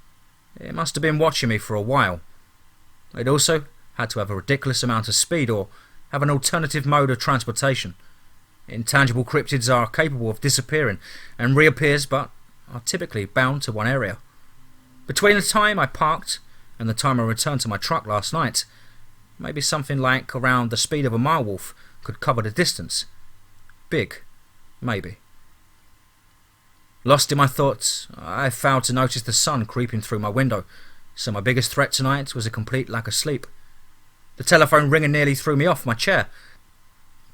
it must have been watching me for a while. It also had to have a ridiculous amount of speed or have an alternative mode of transportation. Intangible cryptids are capable of disappearing and reappears, but are typically bound to one area. Between the time I parked and the time I returned to my truck last night, maybe something like around the speed of a mile wolf could cover the distance. Big, maybe. Lost in my thoughts, I failed to notice the sun creeping through my window, so my biggest threat tonight was a complete lack of sleep. The telephone ringing nearly threw me off my chair,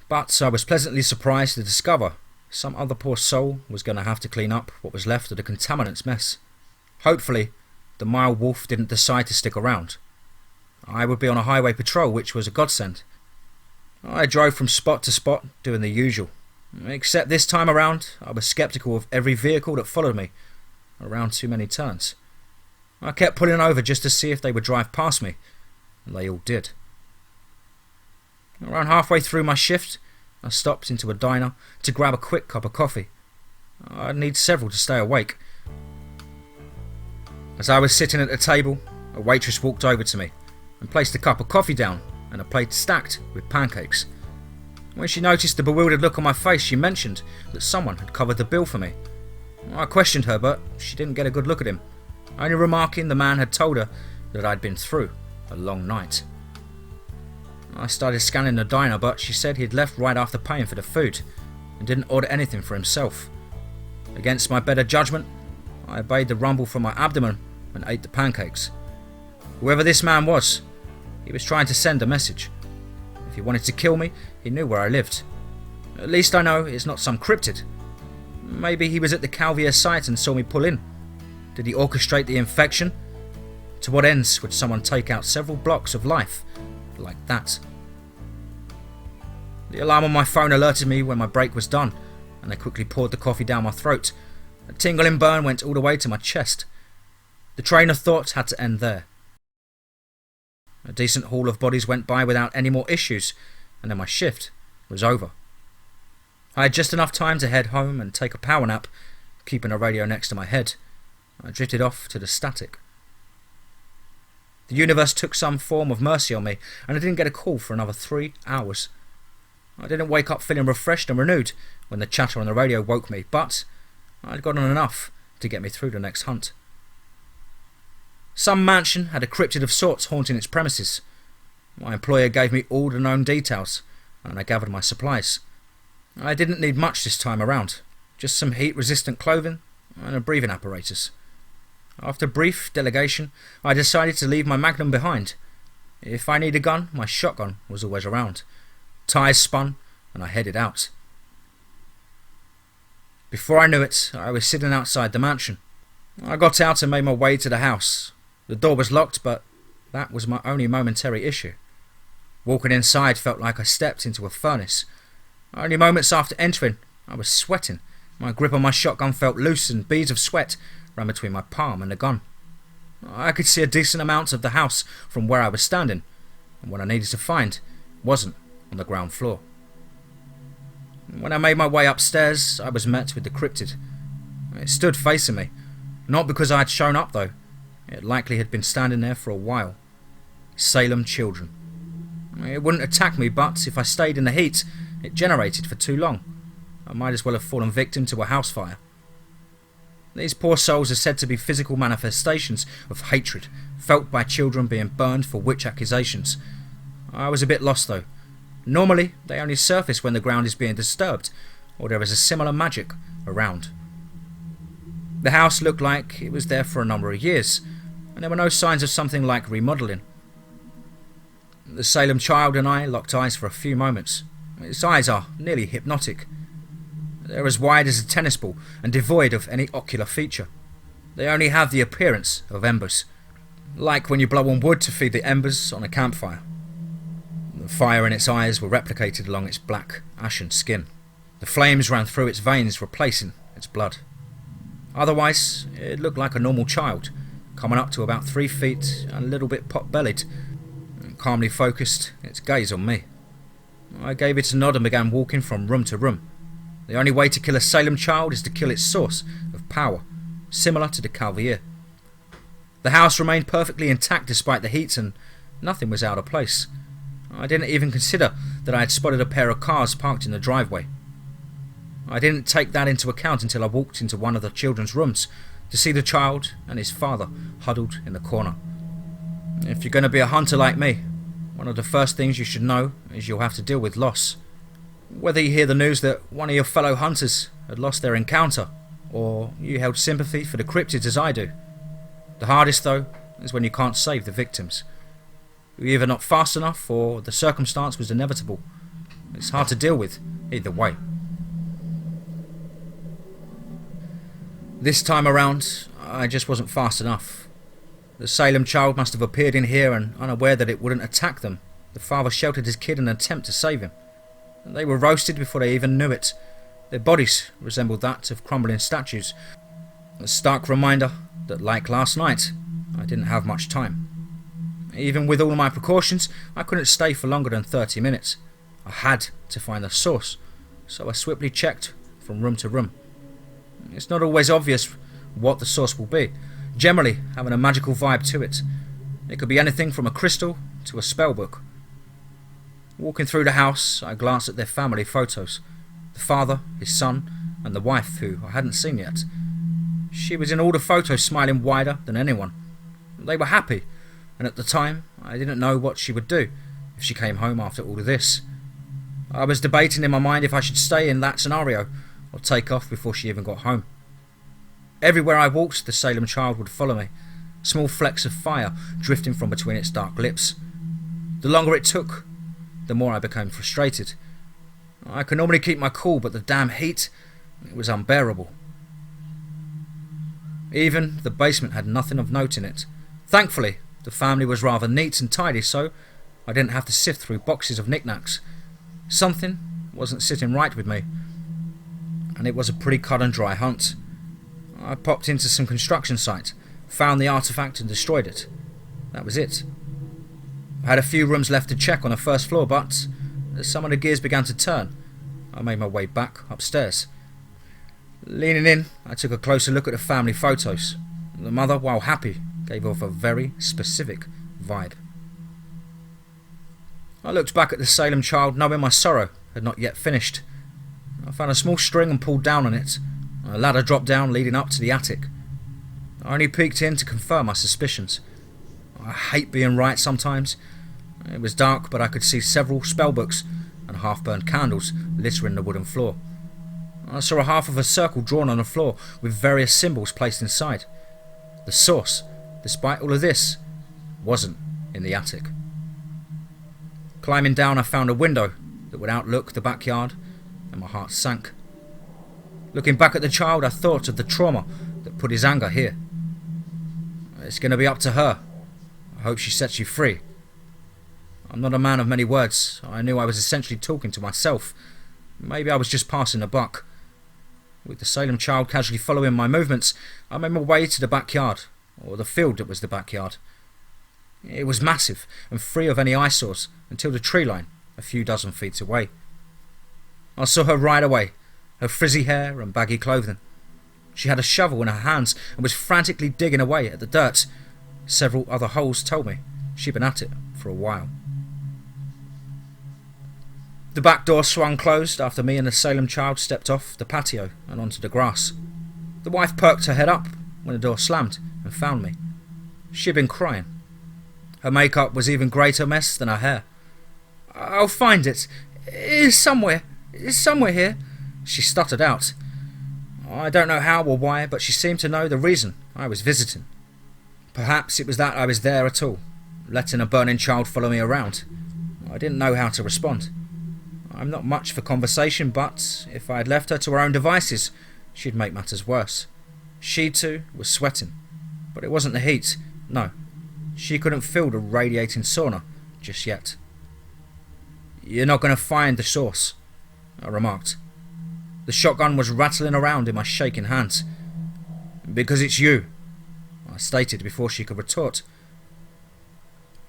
but I was pleasantly surprised to discover some other poor soul was going to have to clean up what was left of the contaminants mess. Hopefully, the mile wolf didn't decide to stick around. I would be on a highway patrol, which was a godsend. I drove from spot to spot, doing the usual. Except this time around, I was sceptical of every vehicle that followed me around too many turns. I kept pulling over just to see if they would drive past me, and they all did. Around halfway through my shift, I stopped into a diner to grab a quick cup of coffee. I'd need several to stay awake. As I was sitting at the table, a waitress walked over to me and placed a cup of coffee down and a plate stacked with pancakes. When she noticed the bewildered look on my face, she mentioned that someone had covered the bill for me. I questioned her, but she didn't get a good look at him, only remarking the man had told her that I'd been through a long night. I started scanning the diner, but she said he'd left right after paying for the food and didn't order anything for himself. Against my better judgment, I obeyed the rumble from my abdomen and ate the pancakes. Whoever this man was, he was trying to send a message. If he wanted to kill me, he knew where I lived. At least I know it's not some cryptid. Maybe he was at the Calvier site and saw me pull in. Did he orchestrate the infection? To what ends would someone take out several blocks of life like that? The alarm on my phone alerted me when my break was done, and I quickly poured the coffee down my throat. A tingling burn went all the way to my chest. The train of thought had to end there. A decent haul of bodies went by without any more issues, and then my shift was over. I had just enough time to head home and take a power nap, keeping a radio next to my head. I drifted off to the static. The universe took some form of mercy on me, and I didn't get a call for another 3 hours. I didn't wake up feeling refreshed and renewed when the chatter on the radio woke me, but I'd gotten enough to get me through the next hunt. Some mansion had a cryptid of sorts haunting its premises. My employer gave me all the known details, and I gathered my supplies. I didn't need much this time around, just some heat-resistant clothing and a breathing apparatus. After brief delegation, I decided to leave my Magnum behind. If I need a gun, my shotgun was always around. Tires spun, and I headed out. Before I knew it, I was sitting outside the mansion. I got out and made my way to the house. The door was locked, but that was my only momentary issue. Walking inside felt like I stepped into a furnace. Only moments after entering, I was sweating. My grip on my shotgun felt loose and beads of sweat ran between my palm and the gun. I could see a decent amount of the house from where I was standing, and what I needed to find wasn't on the ground floor. When I made my way upstairs, I was met with the cryptid. It stood facing me, not because I had shown up though. It likely had been standing there for a while. Salem children. It wouldn't attack me, but if I stayed in the heat it generated for too long, I might as well have fallen victim to a house fire. These poor souls are said to be physical manifestations of hatred felt by children being burned for witch accusations. I was a bit lost though. Normally they only surface when the ground is being disturbed or there is a similar magic around. The house looked like it was there for a number of years, and there were no signs of something like remodelling. The Salem child and I locked eyes for a few moments. Its eyes are nearly hypnotic. They're as wide as a tennis ball and devoid of any ocular feature. They only have the appearance of embers, like when you blow on wood to feed the embers on a campfire. The fire in its eyes were replicated along its black, ashen skin. The flames ran through its veins, replacing its blood. Otherwise, it looked like a normal child, coming up to about 3 feet and a little bit pot-bellied, and calmly focused its gaze on me. I gave it a nod and began walking from room to room. The only way to kill a Salem child is to kill its source of power, similar to the Calvier. The house remained perfectly intact despite the heat, and nothing was out of place. I didn't even consider that I had spotted a pair of cars parked in the driveway. I didn't take that into account until I walked into one of the children's rooms to see the child and his father huddled in the corner. If you're going to be a hunter like me, one of the first things you should know is you'll have to deal with loss. Whether you hear the news that one of your fellow hunters had lost their encounter, or you held sympathy for the cryptids as I do. The hardest though is when you can't save the victims. You're either not fast enough or the circumstance was inevitable. It's hard to deal with either way. This time around, I just wasn't fast enough. The Salem child must have appeared in here, and unaware that it wouldn't attack them, the father sheltered his kid in an attempt to save him. They were roasted before they even knew it. Their bodies resembled that of crumbling statues. A stark reminder that, like last night, I didn't have much time. Even with all my precautions, I couldn't stay for longer than 30 minutes. I had to find the source, so I swiftly checked from room to room. It's not always obvious what the source will be, generally having a magical vibe to it. It could be anything from a crystal to a spellbook. Walking through the house, I glanced at their family photos. The father, his son, and the wife, who I hadn't seen yet. She was in all the photos smiling wider than anyone. They were happy, and at the time, I didn't know what she would do if she came home after all of this. I was debating in my mind if I should stay in that scenario or take off before she even got home. Everywhere I walked, the Salem child would follow me, small flecks of fire drifting from between its dark lips. The longer it took, the more I became frustrated. I could normally keep my cool, but the damn heat, it was unbearable. Even the basement had nothing of note in it. Thankfully, the family was rather neat and tidy, so I didn't have to sift through boxes of knickknacks. Something wasn't sitting right with me, and it was a pretty cut and dry hunt. I popped into some construction site, found the artifact and destroyed it. That was it. I had a few rooms left to check on the first floor, but as some of the gears began to turn, I made my way back upstairs. Leaning in, I took a closer look at the family photos. The mother, while happy, gave off a very specific vibe. I looked back at the Salem child, knowing my sorrow had not yet finished. I found a small string and pulled down on it. A ladder dropped down, leading up to the attic. I only peeked in to confirm my suspicions. I hate being right sometimes. It was dark, but I could see several spellbooks and half-burned candles littering the wooden floor. I saw a half of a circle drawn on the floor with various symbols placed inside. The source, despite all of this, wasn't in the attic. Climbing down, I found a window that would outlook the backyard, and my heart sank. Looking back at the child, I thought of the trauma that put his anger here. It's going to be up to her. I hope she sets you free. I'm not a man of many words. I knew I was essentially talking to myself. Maybe I was just passing the buck. With the Salem child casually following my movements, I made my way to the backyard, or the field that was the backyard. It was massive and free of any eyesores until the tree line, a few dozen feet away. I saw her right away, her frizzy hair and baggy clothing. She had a shovel in her hands and was frantically digging away at the dirt. Several other holes told me she'd been at it for a while. The back door swung closed after me and the Salem child stepped off the patio and onto the grass. The wife perked her head up when the door slammed and found me. She'd been crying. Her makeup was even greater mess than her hair. "I'll find it. It's somewhere here," she stuttered out. I don't know how or why, but she seemed to know the reason I was visiting. Perhaps it was that I was there at all, letting a burning child follow me around. I didn't know how to respond. I'm not much for conversation, but if I had left her to her own devices, she'd make matters worse. She too was sweating, but it wasn't the heat. No, she couldn't feel the radiating sauna just yet. "You're not going to find the source," I remarked. The shotgun was rattling around in my shaking hands. "Because it's you," I stated before she could retort.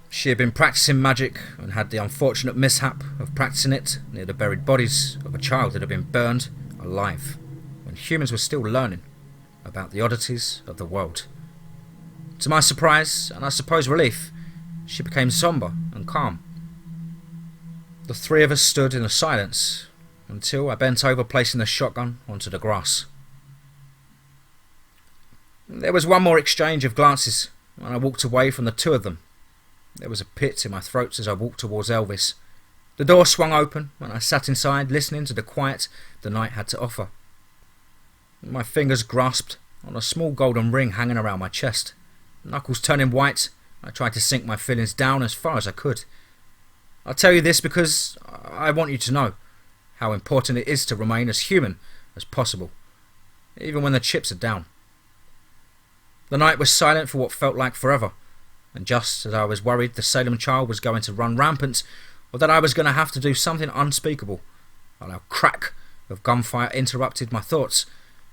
She had been practicing magic and had the unfortunate mishap of practicing it near the buried bodies of a child that had been burned alive when humans were still learning about the oddities of the world. To my surprise, and I suppose relief, she became somber and calm. The three of us stood in a silence until I bent over, placing the shotgun onto the grass. There was one more exchange of glances when I walked away from the two of them. There was a pit in my throat as I walked towards Elvis. The door swung open and I sat inside, listening to the quiet the night had to offer. My fingers grasped on a small golden ring hanging around my chest. Knuckles turning white, I tried to sink my feelings down as far as I could. I'll tell you this because I want you to know how important it is to remain as human as possible, even when the chips are down. The night was silent for what felt like forever, and just as I was worried the Salem child was going to run rampant, or that I was going to have to do something unspeakable, a loud crack of gunfire interrupted my thoughts,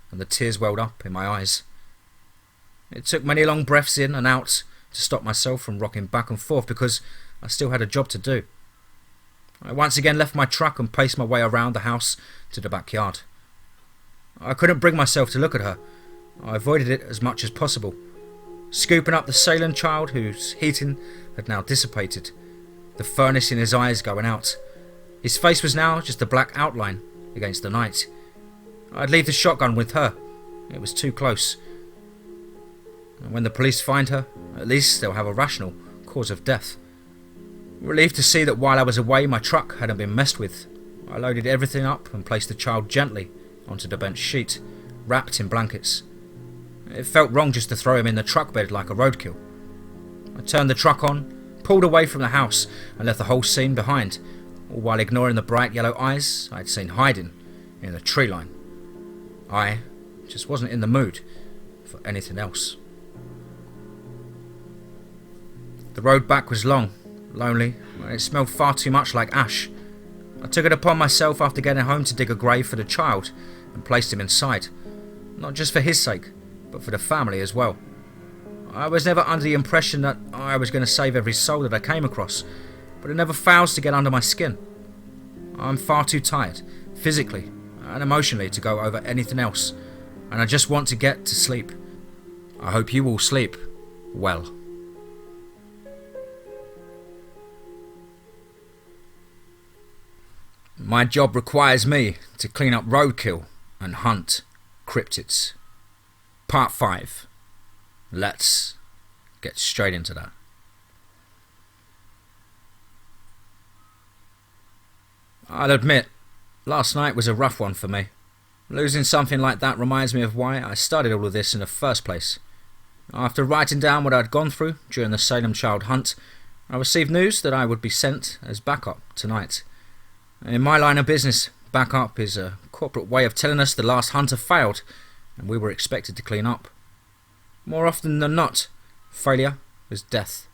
and the tears welled up in my eyes. It took many long breaths in and out to stop myself from rocking back and forth because I still had a job to do. I once again left my truck and paced my way around the house to the backyard. I couldn't bring myself to look at her. I avoided it as much as possible, scooping up the Salem child whose heating had now dissipated, the furnace in his eyes going out. His face was now just a black outline against the night. I'd leave the shotgun with her. It was too close. And when the police find her, at least they'll have a rational cause of death. Relieved to see that while I was away my truck hadn't been messed with, I loaded everything up and placed the child gently onto the bench sheet, wrapped in blankets. It felt wrong just to throw him in the truck bed like a roadkill. I turned the truck on, pulled away from the house and left the whole scene behind, all while ignoring the bright yellow eyes I'd seen hiding in the tree line. I just wasn't in the mood for anything else. The road back was long, lonely, and it smelled far too much like ash. I took it upon myself after getting home to dig a grave for the child and placed him inside, not just for his sake, but for the family as well. I was never under the impression that I was going to save every soul that I came across, but it never fails to get under my skin. I'm far too tired, physically and emotionally, to go over anything else, and I just want to get to sleep. I hope you all sleep well. My job requires me to clean up roadkill and hunt cryptids. Part 5. Let's get straight into that. I'll admit, last night was a rough one for me. Losing something like that reminds me of why I started all of this in the first place. After writing down what I'd gone through during the Salem child hunt, I received news that I would be sent as backup tonight. In my line of business, backup is a corporate way of telling us the last hunter failed and we were expected to clean up. More often than not, failure is death.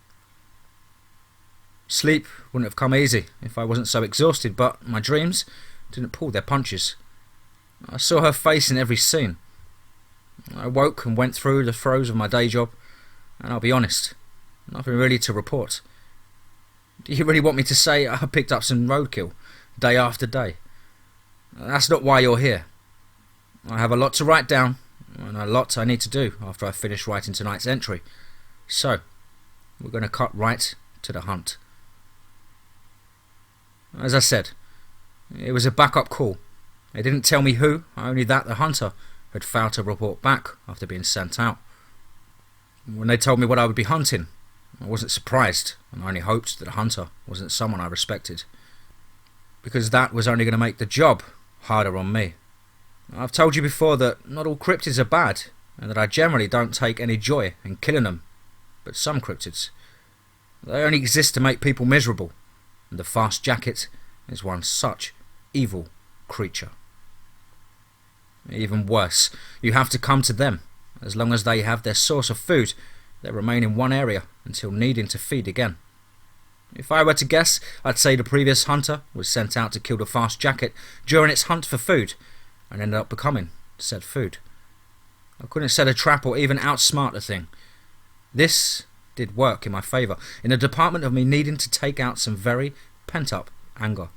Sleep wouldn't have come easy if I wasn't so exhausted, but my dreams didn't pull their punches. I saw her face in every scene. I woke and went through the throes of my day job, and I'll be honest, nothing really to report. Do you really want me to say I picked up some roadkill day after day? That's not why you're here. I have a lot to write down and a lot I need to do after I finish writing tonight's entry. So, we're going to cut right to the hunt. As I said, it was a backup call. They didn't tell me who, only that the hunter had failed to report back after being sent out. When they told me what I would be hunting, I wasn't surprised, and I only hoped that the hunter wasn't someone I respected, because that was only going to make the job harder on me. I've told you before that not all cryptids are bad, and that I generally don't take any joy in killing them, but some cryptids, they only exist to make people miserable, and the fast jacket is one such evil creature. Even worse, you have to come to them. As long as they have their source of food, they remain in one area until needing to feed again. If I were to guess, I'd say the previous hunter was sent out to kill the fast jacket during its hunt for food, and ended up becoming said food. I couldn't set a trap or even outsmart the thing. This did work in my favour, in the department of me needing to take out some very pent-up anger.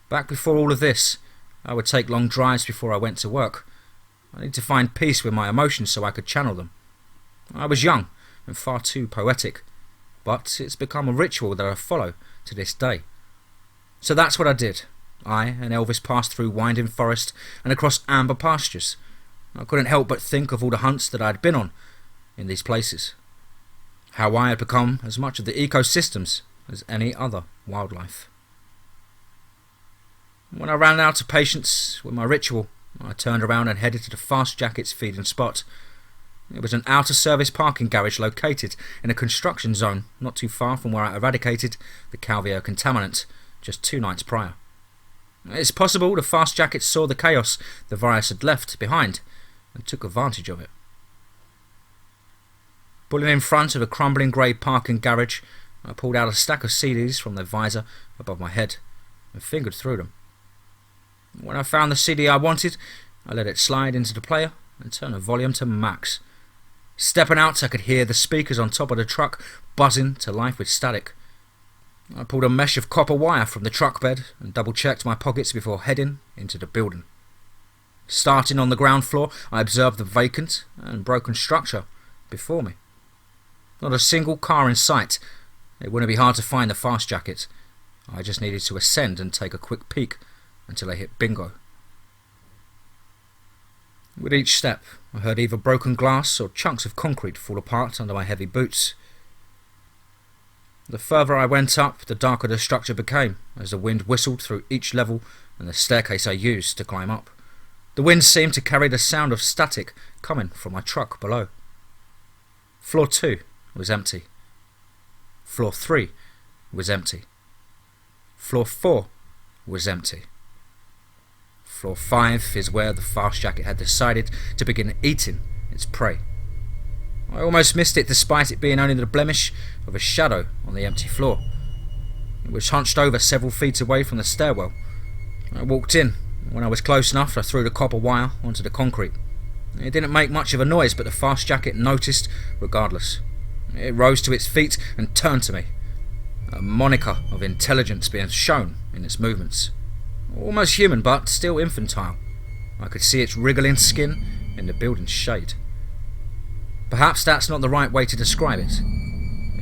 Back before all of this, I would take long drives before I went to work. I need to find peace with my emotions so I could channel them. I was young and far too poetic, but it's become a ritual that I follow to this day. So that's what I did. I and Elvis passed through winding forest and across amber pastures. I couldn't help but think of all the hunts that I had been on in these places. How I had become as much of the ecosystems as any other wildlife. When I ran out of patience with my ritual, I turned around and headed to the fast jacket's feeding spot. It was an out-of-service parking garage located in a construction zone not too far from where I eradicated the Calvio contaminant just 2 nights prior. It's possible the fast jacket saw the chaos the virus had left behind and took advantage of it. Pulling in front of a crumbling grey parking garage, I pulled out a stack of CDs from their visor above my head and fingered through them. When I found the CD I wanted, I let it slide into the player and turned the volume to max. Stepping out, I could hear the speakers on top of the truck buzzing to life with static. I pulled a mesh of copper wire from the truck bed and double-checked my pockets before heading into the building. Starting on the ground floor, I observed the vacant and broken structure before me. Not a single car in sight. It wouldn't be hard to find the fast jacket. I just needed to ascend and take a quick peek until I hit bingo. With each step, I heard either broken glass or chunks of concrete fall apart under my heavy boots. The further I went up, the darker the structure became, as the wind whistled through each level and the staircase I used to climb up. The wind seemed to carry the sound of static coming from my truck below. Floor 2 was empty. Floor 3 was empty. Floor 4 was empty. Floor 5 is where the fast jacket had decided to begin eating its prey. I almost missed it despite it being only the blemish of a shadow on the empty floor. It was hunched over several feet away from the stairwell. I walked in. When I was close enough, I threw the copper wire onto the concrete. It didn't make much of a noise, but the fast jacket noticed regardless. It rose to its feet and turned to me, a moniker of intelligence being shown in its movements. Almost human, but still infantile. I could see its wriggling skin in the building's shade. Perhaps that's not the right way to describe it.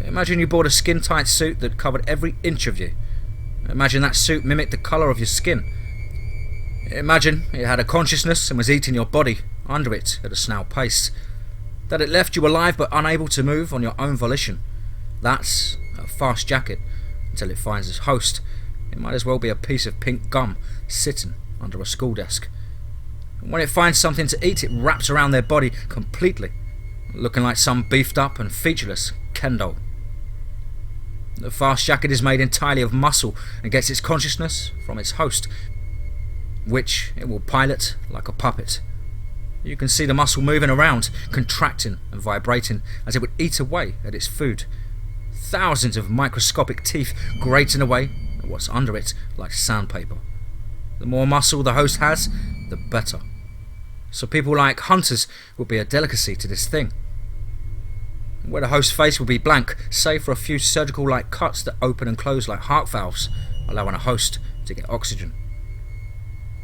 Imagine you bought a skin-tight suit that covered every inch of you. Imagine that suit mimicked the colour of your skin. Imagine it had a consciousness and was eating your body under it at a snail pace. That it left you alive but unable to move on your own volition. That's a fast jacket until it finds its host. It might as well be a piece of pink gum sitting under a school desk. And when it finds something to eat, it wraps around their body completely, looking like some beefed up and featureless Ken doll. The fast jacket is made entirely of muscle and gets its consciousness from its host, which it will pilot like a puppet. You can see the muscle moving around, contracting and vibrating as it would eat away at its food. Thousands of microscopic teeth grating away at what's under it like sandpaper. The more muscle the host has, the better. So people like hunters will be a delicacy to this thing. Where the host's face will be blank, save for a few surgical-like cuts that open and close like heart valves, allowing a host to get oxygen.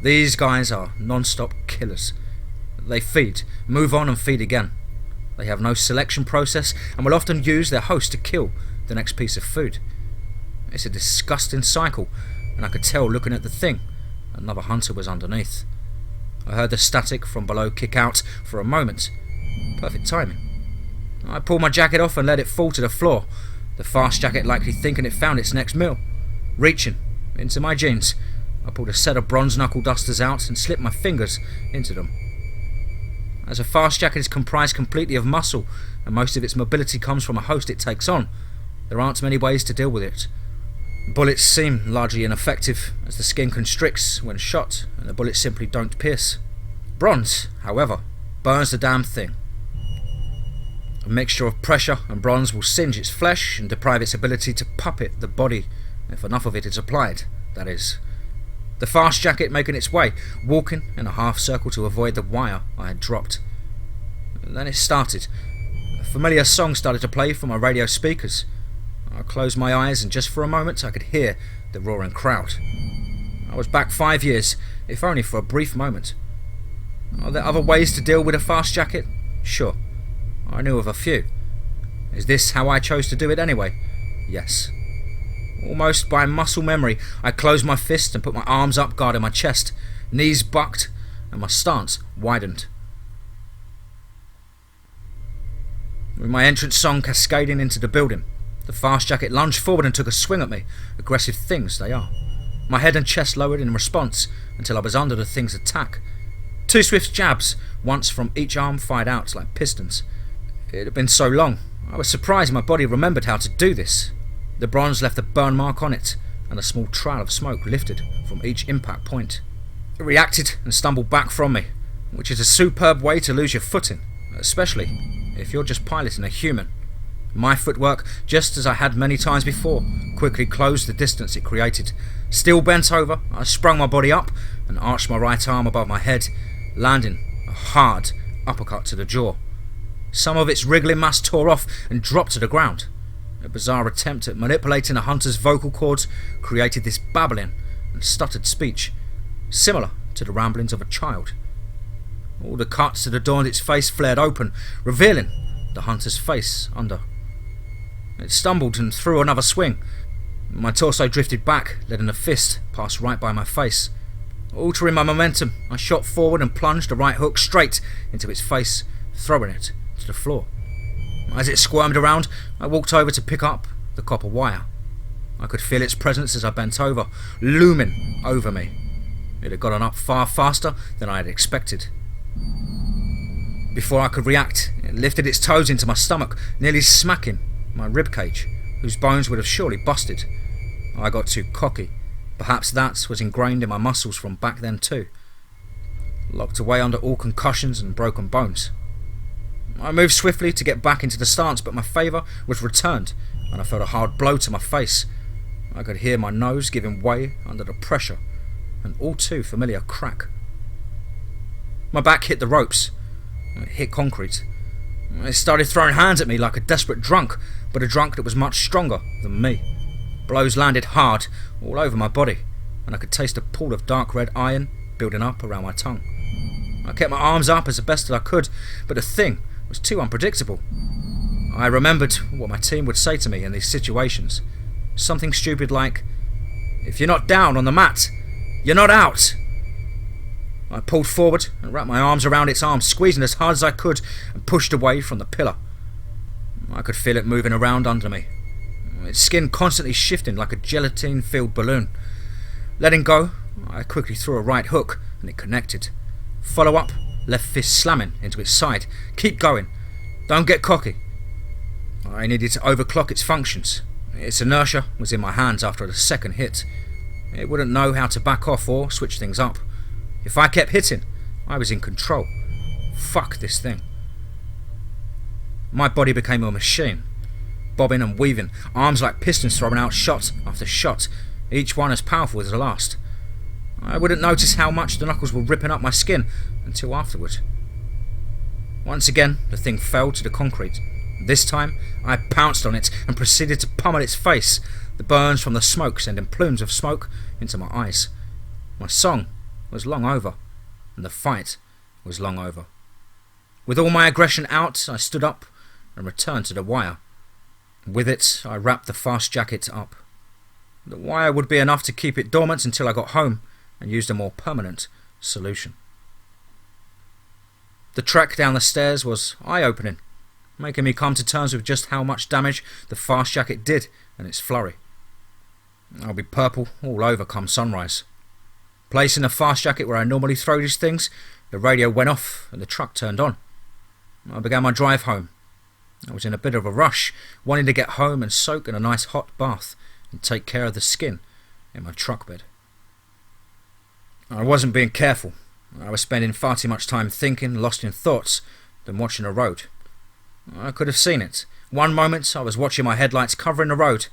These guys are non-stop killers. They feed, move on and feed again. They have no selection process and will often use their host to kill the next piece of food. It's a disgusting cycle, and I could tell looking at the thing another hunter was underneath. I heard the static from below kick out for a moment. Perfect timing. I pulled my jacket off and let it fall to the floor, the fast jacket likely thinking it found its next meal. Reaching into my jeans, I pulled a set of bronze knuckle dusters out and slipped my fingers into them. As a fast jacket is comprised completely of muscle and most of its mobility comes from a host it takes on, there aren't many ways to deal with it. Bullets seem largely ineffective as the skin constricts when shot and the bullets simply don't pierce. Bronze, however, burns the damn thing. A mixture of pressure and bronze will singe its flesh and deprive its ability to puppet the body if enough of it is applied, that is. The fast jacket making its way, walking in a half circle to avoid the wire I had dropped. And then it started. A familiar song started to play from my radio speakers. I closed my eyes and just for a moment I could hear the roaring crowd. I was back 5 years, if only for a brief moment. Are there other ways to deal with a fast jacket? Sure. I knew of a few. Is this how I chose to do it anyway? Yes. Almost by muscle memory, I closed my fist and put my arms up guarding my chest, knees bucked, and my stance widened. With my entrance song cascading into the building, the fast jacket lunged forward and took a swing at me, aggressive things they are. My head and chest lowered in response until I was under the thing's attack. 2 swift jabs, once from each arm, fired out like pistons. It had been so long, I was surprised my body remembered how to do this. The bronze left a burn mark on it, and a small trail of smoke lifted from each impact point. It reacted and stumbled back from me, which is a superb way to lose your footing, especially if you're just piloting a human. My footwork, just as I had many times before, quickly closed the distance it created. Still bent over, I sprung my body up and arched my right arm above my head, landing a hard uppercut to the jaw. Some of its wriggling mass tore off and dropped to the ground. A bizarre attempt at manipulating a hunter's vocal cords created this babbling and stuttered speech, similar to the ramblings of a child. All the cuts that adorned its face flared open, revealing the hunter's face under. It stumbled and threw another swing. My torso drifted back, letting a fist pass right by my face. Altering my momentum, I shot forward and plunged a right hook straight into its face, throwing it to the floor. As it squirmed around, I walked over to pick up the copper wire. I could feel its presence as I bent over, looming over me. It had gotten up far faster than I had expected. Before I could react, it lifted its toes into my stomach, nearly smacking my ribcage, whose bones would have surely busted. I got too cocky. Perhaps that was ingrained in my muscles from back then too. Locked away under all concussions and broken bones. I moved swiftly to get back into the stance, but my favour was returned, and I felt a hard blow to my face. I could hear my nose giving way under the pressure, an all too familiar crack. My back hit the ropes. It hit concrete. It started throwing hands at me like a desperate drunk, but a drunk that was much stronger than me. Blows landed hard all over my body, and I could taste a pool of dark red iron building up around my tongue. I kept my arms up as best as I could, but the thing was too unpredictable. I remembered what my team would say to me in these situations. Something stupid like, "If you're not down on the mat, you're not out." I pulled forward and wrapped my arms around its arm, squeezing as hard as I could, and pushed away from the pillar. I could feel it moving around under me, its skin constantly shifting like a gelatine-filled balloon. Letting go, I quickly threw a right hook, and it connected. Follow up, left fist slamming into its side. Keep going. Don't get cocky. I needed to overclock its functions. Its inertia was in my hands after the second hit. It wouldn't know how to back off or switch things up. If I kept hitting, I was in control. Fuck this thing. My body became a machine, bobbing and weaving, arms like pistons throwing out shot after shot, each one as powerful as the last. I wouldn't notice how much the knuckles were ripping up my skin until afterward. Once again, the thing fell to the concrete. This time, I pounced on it and proceeded to pummel its face, the burns from the smoke sending plumes of smoke into my eyes. My song was long over, and the fight was long over. With all my aggression out, I stood up and returned to the wire. With it, I wrapped the fast jacket up. The wire would be enough to keep it dormant until I got home and used a more permanent solution. The trek down the stairs was eye-opening, making me come to terms with just how much damage the fast jacket did in its flurry. I'll be purple all over come sunrise. Placing the fast jacket where I normally throw these things, the radio went off and the truck turned on. I began my drive home. I was in a bit of a rush, wanting to get home and soak in a nice hot bath and take care of the skin in my truck bed. I wasn't being careful. I was spending far too much time thinking, lost in thoughts, than watching the road. I could have seen it. One moment I was watching my headlights covering the road.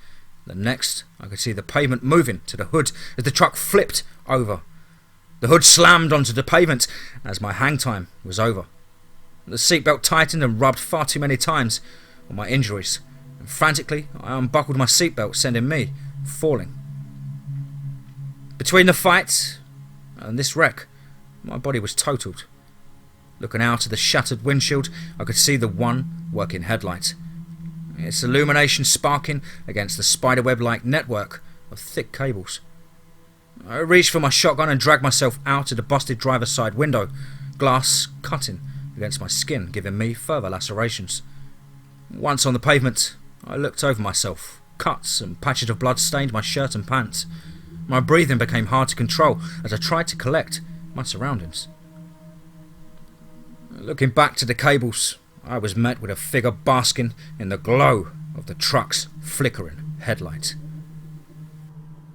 The next I could see the pavement moving to the hood as the truck flipped over. The hood slammed onto the pavement as my hang time was over. The seatbelt tightened and rubbed far too many times on my injuries, and frantically I unbuckled my seatbelt, sending me falling. Between the fight and this wreck, my body was totaled. Looking out of the shattered windshield, I could see the one working headlight, its illumination sparking against the spiderweb-like network of thick cables. I reached for my shotgun and dragged myself out of the busted driver's side window, glass cutting against my skin, giving me further lacerations. Once on the pavement, I looked over myself. Cuts and patches of blood stained my shirt and pants. My breathing became hard to control as I tried to collect my surroundings. Looking back to the cables, I was met with a figure basking in the glow of the truck's flickering headlight.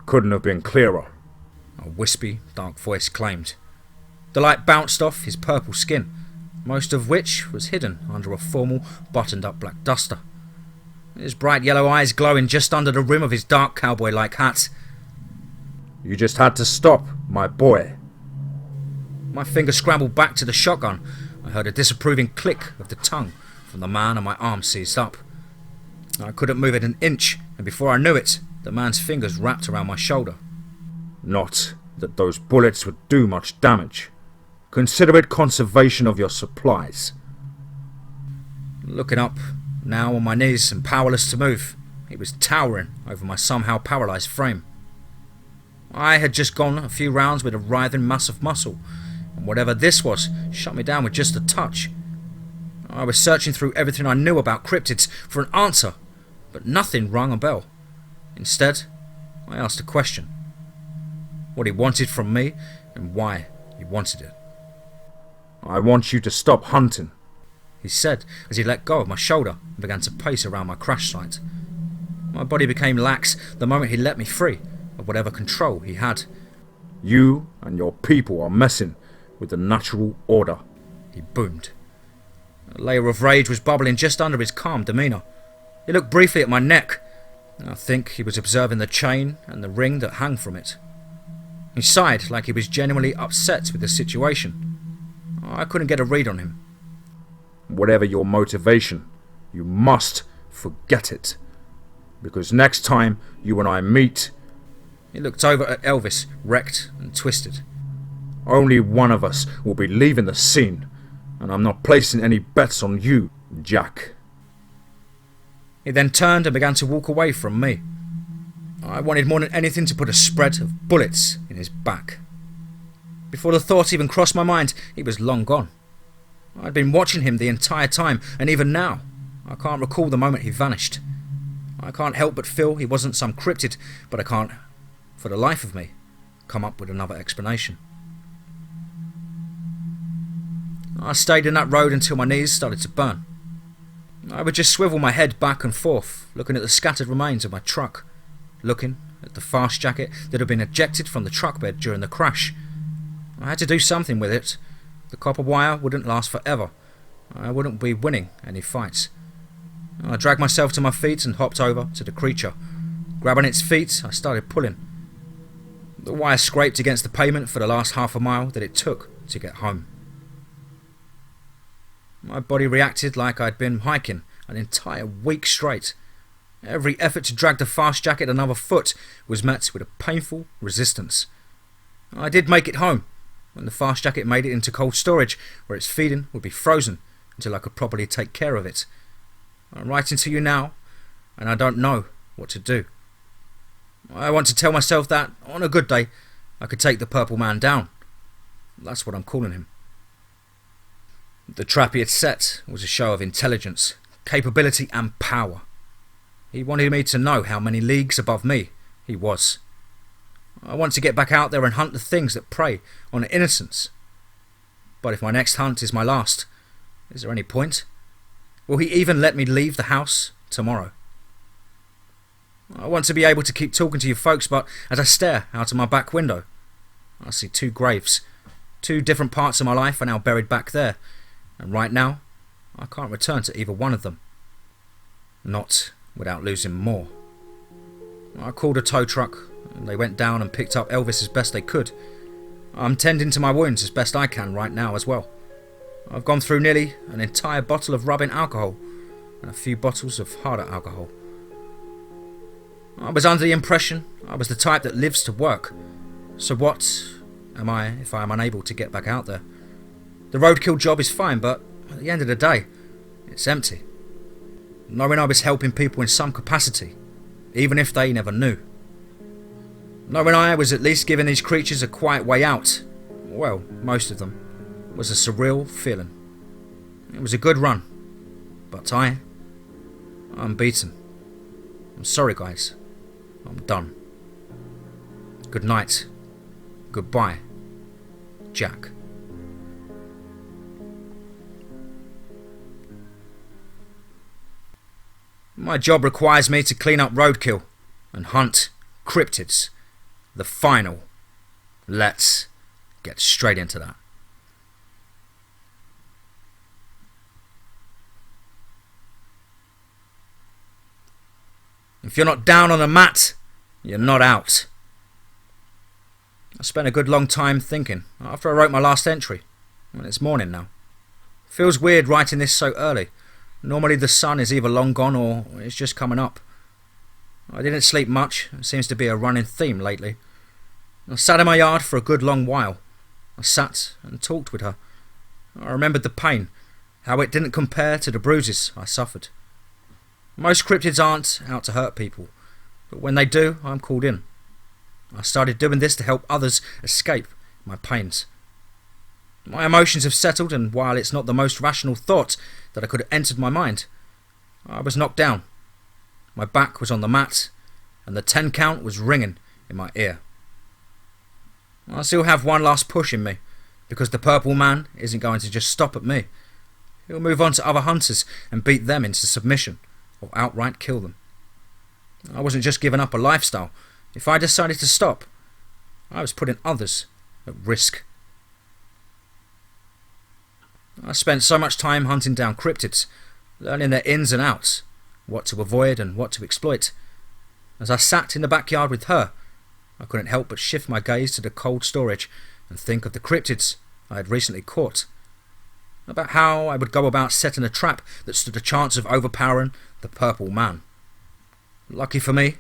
"Couldn't have been clearer," a wispy, dark voice claimed. The light bounced off his purple skin, most of which was hidden under a formal, buttoned-up black duster. His bright yellow eyes glowing just under the rim of his dark cowboy-like hat. "You just had to stop, my boy." My finger scrambled back to the shotgun. I heard a disapproving click of the tongue from the man and my arm seized up. I couldn't move it an inch, and before I knew it, the man's fingers wrapped around my shoulder. Not that those bullets would do much damage. Consider it conservation of your supplies. Looking up, now on my knees and powerless to move, he was towering over my somehow paralysed frame. I had just gone a few rounds with a writhing mass of muscle, and whatever this was shut me down with just a touch. I was searching through everything I knew about cryptids for an answer, but nothing rang a bell. Instead, I asked a question. What he wanted from me, and why he wanted it. I want you to stop hunting, he said as he let go of my shoulder and began to pace around my crash site. My body became lax the moment he let me free of whatever control he had. You and your people are messing with the natural order, he boomed. A layer of rage was bubbling just under his calm demeanour. He looked briefly at my neck, and I think he was observing the chain and the ring that hung from it. He sighed like he was genuinely upset with the situation. I couldn't get a read on him. Whatever your motivation, you must forget it. Because next time you and I meet... He looked over at Elvis, wrecked and twisted. Only one of us will be leaving the scene, and I'm not placing any bets on you, Jack. He then turned and began to walk away from me. I wanted more than anything to put a spread of bullets in his back. Before the thought even crossed my mind, he was long gone. I'd been watching him the entire time, and even now, I can't recall the moment he vanished. I can't help but feel he wasn't some cryptid, but I can't, for the life of me, come up with another explanation. I stayed in that road until my knees started to burn. I would just swivel my head back and forth, looking at the scattered remains of my truck, looking at the fast jacket that had been ejected from the truck bed during the crash. I had to do something with it. The copper wire wouldn't last forever. I wouldn't be winning any fights. I dragged myself to my feet and hopped over to the creature. Grabbing its feet, I started pulling. The wire scraped against the pavement for the last half a mile that it took to get home. My body reacted like I'd been hiking an entire week straight. Every effort to drag the fast jacket another foot was met with a painful resistance. I did make it home, when the fast jacket made it into cold storage where its feeding would be frozen until I could properly take care of it. I'm writing to you now, and I don't know what to do. I want to tell myself that, on a good day, I could take the purple man down. That's what I'm calling him. The trap he had set was a show of intelligence, capability and power. He wanted me to know how many leagues above me he was. I want to get back out there and hunt the things that prey on innocence. But if my next hunt is my last, is there any point? Will he even let me leave the house tomorrow? I want to be able to keep talking to you folks, but as I stare out of my back window, I see two graves. Two different parts of my life are now buried back there, and right now, I can't return to either one of them. Not without losing more. I called a tow truck, and they went down and picked up Elvis as best they could. I'm tending to my wounds as best I can right now as well. I've gone through nearly an entire bottle of rubbing alcohol and a few bottles of harder alcohol. I was under the impression I was the type that lives to work. So what am I if I am unable to get back out there? The roadkill job is fine, but at the end of the day, it's empty. Knowing I was helping people in some capacity, even if they never knew. Knowing I was at least giving these creatures a quiet way out, well, most of them, was a surreal feeling. It was a good run, but I'm beaten. I'm sorry guys, I'm done. Good night, goodbye, Jack. My job requires me to clean up roadkill and hunt cryptids. The final. Let's get straight into that. If you're not down on the mat, you're not out. I spent a good long time thinking after I wrote my last entry, and it's morning now. Feels weird writing this so early. Normally the sun is either long gone or it's just coming up. I didn't sleep much. It seems to be a running theme lately. I sat in my yard for a good long while. I sat and talked with her. I remembered the pain, how it didn't compare to the bruises I suffered. Most cryptids aren't out to hurt people, but when they do, I'm called in. I started doing this to help others escape my pains. My emotions have settled, and while it's not the most rational thought that I could have entered my mind, I was knocked down. My back was on the mat, and the 10 count was ringing in my ear. I still have one last push in me, because the purple man isn't going to just stop at me. He'll move on to other hunters and beat them into submission, or outright kill them. I wasn't just giving up a lifestyle. If I decided to stop, I was putting others at risk. I spent so much time hunting down cryptids, learning their ins and outs, what to avoid and what to exploit. As I sat in the backyard with her, I couldn't help but shift my gaze to the cold storage and think of the cryptids I had recently caught. About how I would go about setting a trap that stood a chance of overpowering the purple man. Lucky for me,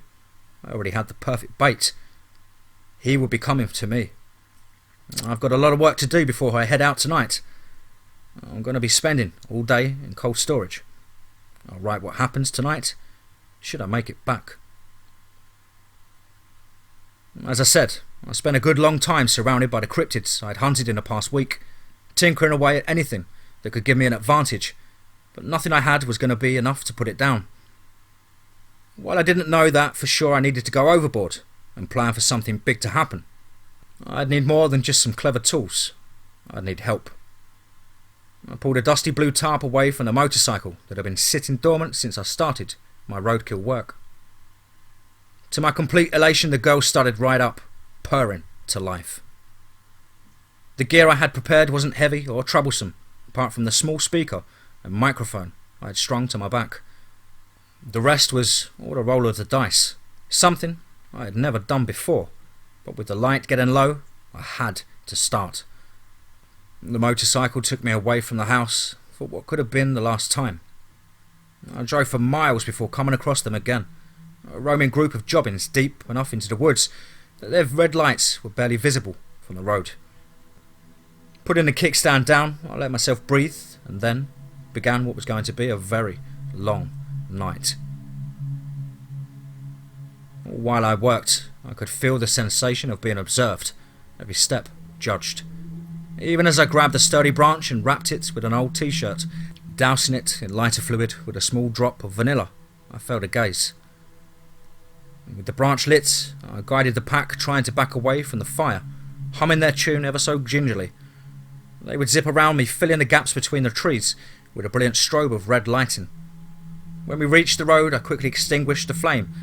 I already had the perfect bait. He would be coming to me. I've got a lot of work to do before I head out tonight. I'm going to be spending all day in cold storage. I'll write what happens tonight, should I make it back. As I said, I spent a good long time surrounded by the cryptids I'd hunted in the past week, tinkering away at anything that could give me an advantage, but nothing I had was going to be enough to put it down. While I didn't know that for sure I needed to go overboard and plan for something big to happen, I'd need more than just some clever tools. I'd need help. I pulled a dusty blue tarp away from the motorcycle that had been sitting dormant since I started my roadkill work. To my complete elation, the girl started right up, purring to life. The gear I had prepared wasn't heavy or troublesome, apart from the small speaker and microphone I had strung to my back. The rest was all a roll of the dice, something I had never done before, but with the light getting low, I had to start. The motorcycle took me away from the house for what could have been the last time. I drove for miles before coming across them again, a roaming group of jobbins deep enough into the woods that their red lights were barely visible from the road. Putting the kickstand down, I let myself breathe, and then began what was going to be a very long night. While I worked, I could feel the sensation of being observed, every step judged. Even as I grabbed a sturdy branch and wrapped it with an old t-shirt, dousing it in lighter fluid with a small drop of vanilla, I felt a gaze. With the branch lit, I guided the pack, trying to back away from the fire, humming their tune ever so gingerly. They would zip around me, filling the gaps between the trees with a brilliant strobe of red lighting. When we reached the road, I quickly extinguished the flame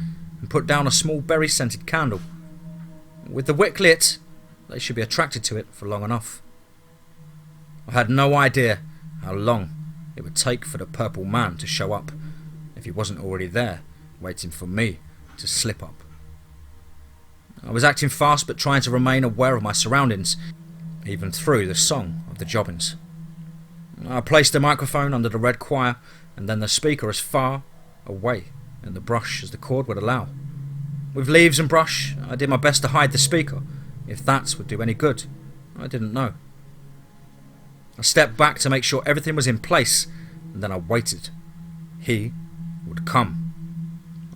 and put down a small berry-scented candle. With the wick lit, they should be attracted to it for long enough. I had no idea how long it would take for the purple man to show up if he wasn't already there, waiting for me to slip up. I was acting fast but trying to remain aware of my surroundings, even through the song of the jobbins. I placed the microphone under the red choir and then the speaker as far away in the brush as the cord would allow. With leaves and brush, I did my best to hide the speaker. If that would do any good, I didn't know. I stepped back to make sure everything was in place, and then I waited. He would come.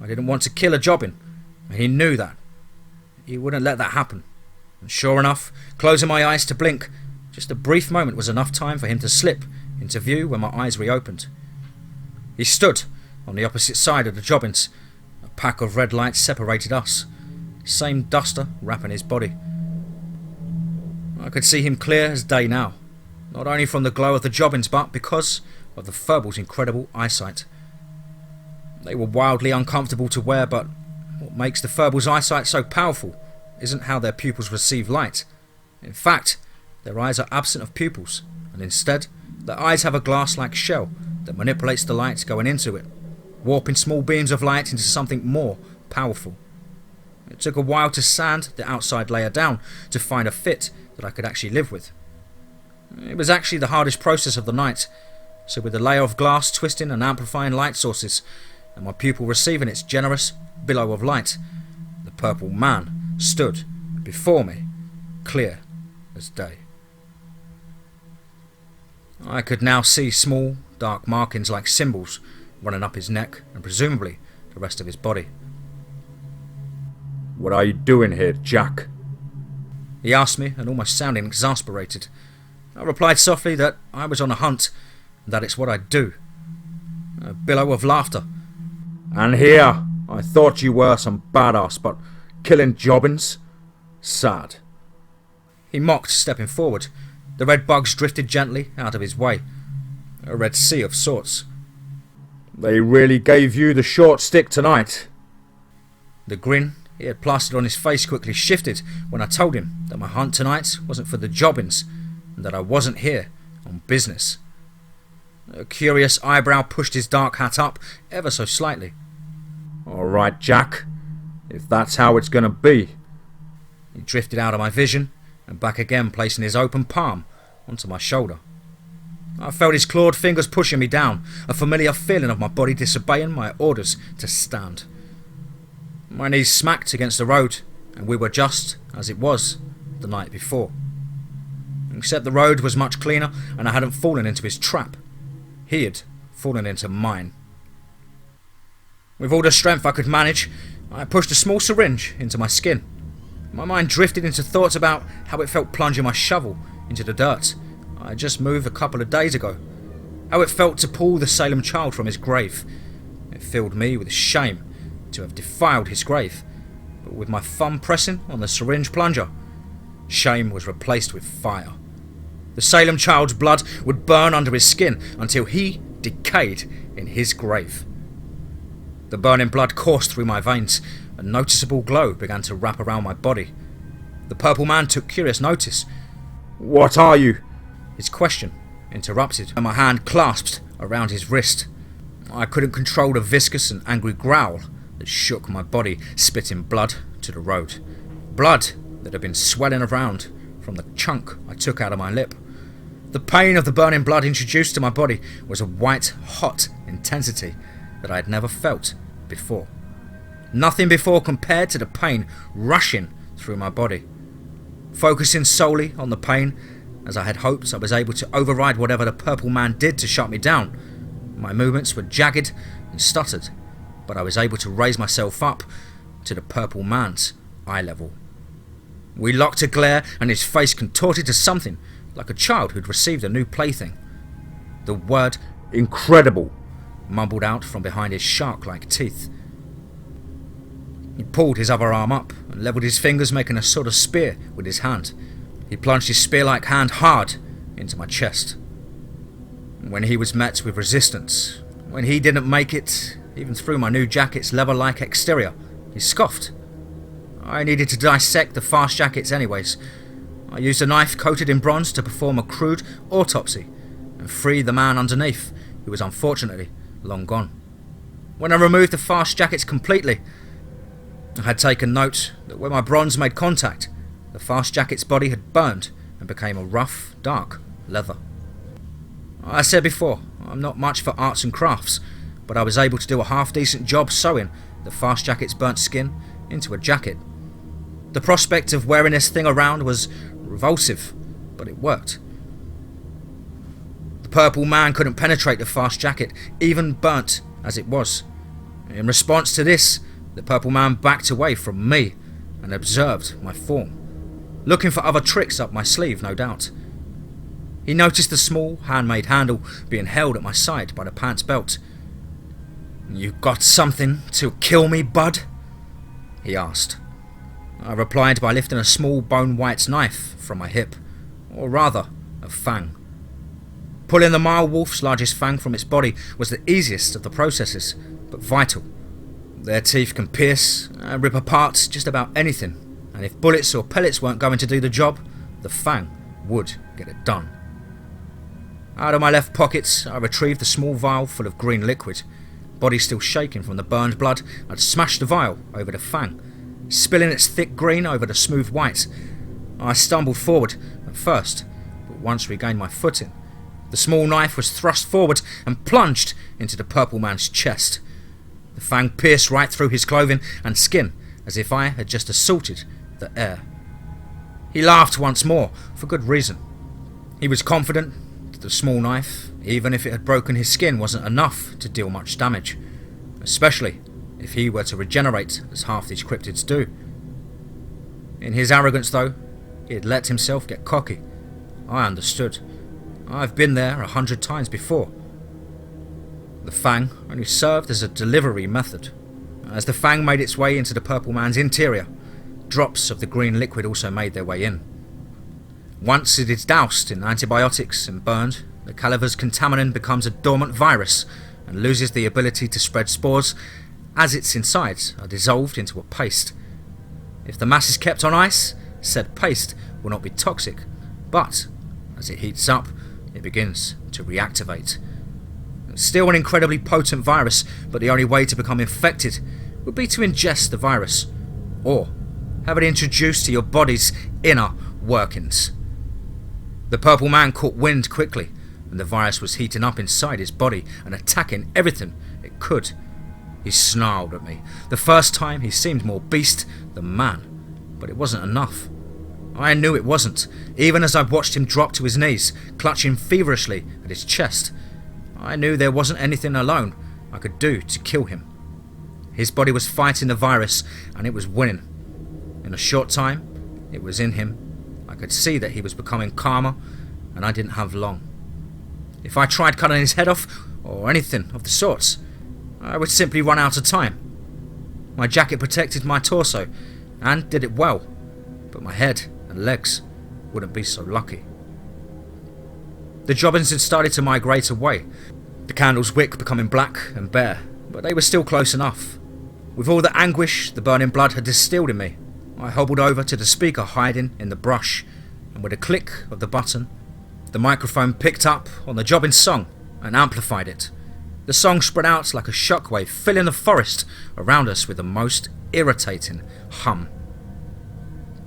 I didn't want to kill a jobbin, and he knew that. He wouldn't let that happen. And sure enough, closing my eyes to blink, just a brief moment was enough time for him to slip into view when my eyes reopened. He stood on the opposite side of the jobbins. A pack of red lights separated us. Same duster wrapping his body. I could see him clear as day now, not only from the glow of the jobbins but because of the furball's incredible eyesight. They were wildly uncomfortable to wear, but what makes the furball's eyesight so powerful isn't how their pupils receive light. In fact, their eyes are absent of pupils, and instead, their eyes have a glass-like shell that manipulates the light going into it, warping small beams of light into something more powerful. It took a while to sand the outside layer down to find a fit that I could actually live with. It was actually the hardest process of the night, So with the layer of glass twisting and amplifying light sources, and my pupil receiving its generous billow of light, the purple man stood before me, clear as day. I could now see small, dark markings like symbols running up his neck and presumably the rest of his body. What are you doing here, Jack? He asked me, and almost sounding exasperated. I replied softly that I was on a hunt, and that it's what I do. A billow of laughter. And here, I thought you were some badass, but killing jobbins? Sad. He mocked, stepping forward. The red bugs drifted gently out of his way. A red sea of sorts. They really gave you the short stick tonight. The grin he had plastered on his face quickly shifted when I told him that my hunt tonight wasn't for the jobbins, and that I wasn't here on business. A curious eyebrow pushed his dark hat up ever so slightly. Alright, Jack, if that's how it's gonna be. He drifted out of my vision and back again, placing his open palm onto my shoulder. I felt his clawed fingers pushing me down, a familiar feeling of my body disobeying my orders to stand. My knees smacked against the road, and we were just as it was the night before. Except the road was much cleaner, and I hadn't fallen into his trap. He had fallen into mine. With all the strength I could manage, I pushed a small syringe into my skin. My mind drifted into thoughts about how it felt plunging my shovel into the dirt I had just moved a couple of days ago. How it felt to pull the Salem child from his grave. It filled me with shame to have defiled his grave, but with my thumb pressing on the syringe plunger, shame was replaced with fire. The Salem child's blood would burn under his skin until he decayed in his grave. The burning blood coursed through my veins. A noticeable glow began to wrap around my body. The purple man took curious notice. What are you? His question interrupted, and my hand clasped around his wrist. I couldn't control the viscous and angry growl that shook my body, spitting blood to the road. Blood that had been swelling around from the chunk I took out of my lip. The pain of the burning blood introduced to my body was a white, hot intensity that I had never felt before. Nothing before compared to the pain rushing through my body. Focusing solely on the pain, as I had hoped I was able to override whatever the purple man did to shut me down. My movements were jagged and stuttered, but I was able to raise myself up to the purple man's eye level. We locked a glare, and his face contorted to something like a child who'd received a new plaything. The word incredible mumbled out from behind his shark-like teeth. He pulled his other arm up and levelled his fingers, making a sort of spear with his hand. He plunged his spear-like hand hard into my chest. When he was met with resistance, when he didn't make it, even through my new jacket's leather-like exterior, he scoffed. I needed to dissect the fast jackets anyways. I used a knife coated in bronze to perform a crude autopsy and free the man underneath, who was unfortunately long gone. When I removed the fast jackets completely, I had taken note that where my bronze made contact, the fast jacket's body had burned and became a rough, dark leather. I said before, I'm not much for arts and crafts, but I was able to do a half-decent job sewing the fast jacket's burnt skin into a jacket. The prospect of wearing this thing around was revulsive, but it worked. The purple man couldn't penetrate the fast jacket, even burnt as it was. In response to this, the purple man backed away from me and observed my form, looking for other tricks up my sleeve, no doubt. He noticed the small, handmade handle being held at my side by the pants belt. "You got something to kill me, bud?" he asked. I replied by lifting a small bone-white knife from my hip, or rather, a fang. Pulling the male wolf's largest fang from its body was the easiest of the processes, but vital. Their teeth can pierce and rip apart just about anything, and if bullets or pellets weren't going to do the job, the fang would get it done. Out of my left pocket, I retrieved a small vial full of green liquid. Body still shaking from the burned blood, I'd smashed the vial over the fang, spilling its thick green over the smooth white. I stumbled forward at first, but once regained my footing, The small knife was thrust forward and plunged into the purple man's chest. The fang pierced right through his clothing and skin, as if I had just assaulted the air. He laughed once more, for good reason. He was confident that the small knife, even if it had broken his skin, wasn't enough to deal much damage, especially if he were to regenerate as half these cryptids do. In his arrogance, though, he had let himself get cocky. I understood. I've been there 100 times before. The fang only served as a delivery method. As the fang made its way into the purple man's interior, drops of the green liquid also made their way in. Once it is doused in antibiotics and burned, the caliver's contaminant becomes a dormant virus and loses the ability to spread spores as its insides are dissolved into a paste. If the mass is kept on ice, said paste will not be toxic, but as it heats up, it begins to reactivate. Still an incredibly potent virus, but the only way to become infected would be to ingest the virus, or have it introduced to your body's inner workings. The purple man caught wind quickly, and the virus was heating up inside his body and attacking everything it could. He snarled at me. The first time he seemed more beast than man, but it wasn't enough. I knew it wasn't, even as I watched him drop to his knees, clutching feverishly at his chest. I knew there wasn't anything alone I could do to kill him. His body was fighting the virus, and it was winning. In a short time, it was in him. I could see that he was becoming calmer, and I didn't have long. If I tried cutting his head off, or anything of the sorts, I would simply run out of time. My jacket protected my torso, and did it well, but my head and legs wouldn't be so lucky. The jobbins had started to migrate away, the candle's wick becoming black and bare, but they were still close enough. With all the anguish the burning blood had distilled in me, I hobbled over to the speaker hiding in the brush, and with a click of the button, the microphone picked up on the jobbin's song and amplified it. The song spread out like a shockwave, filling the forest around us with the most irritating hum.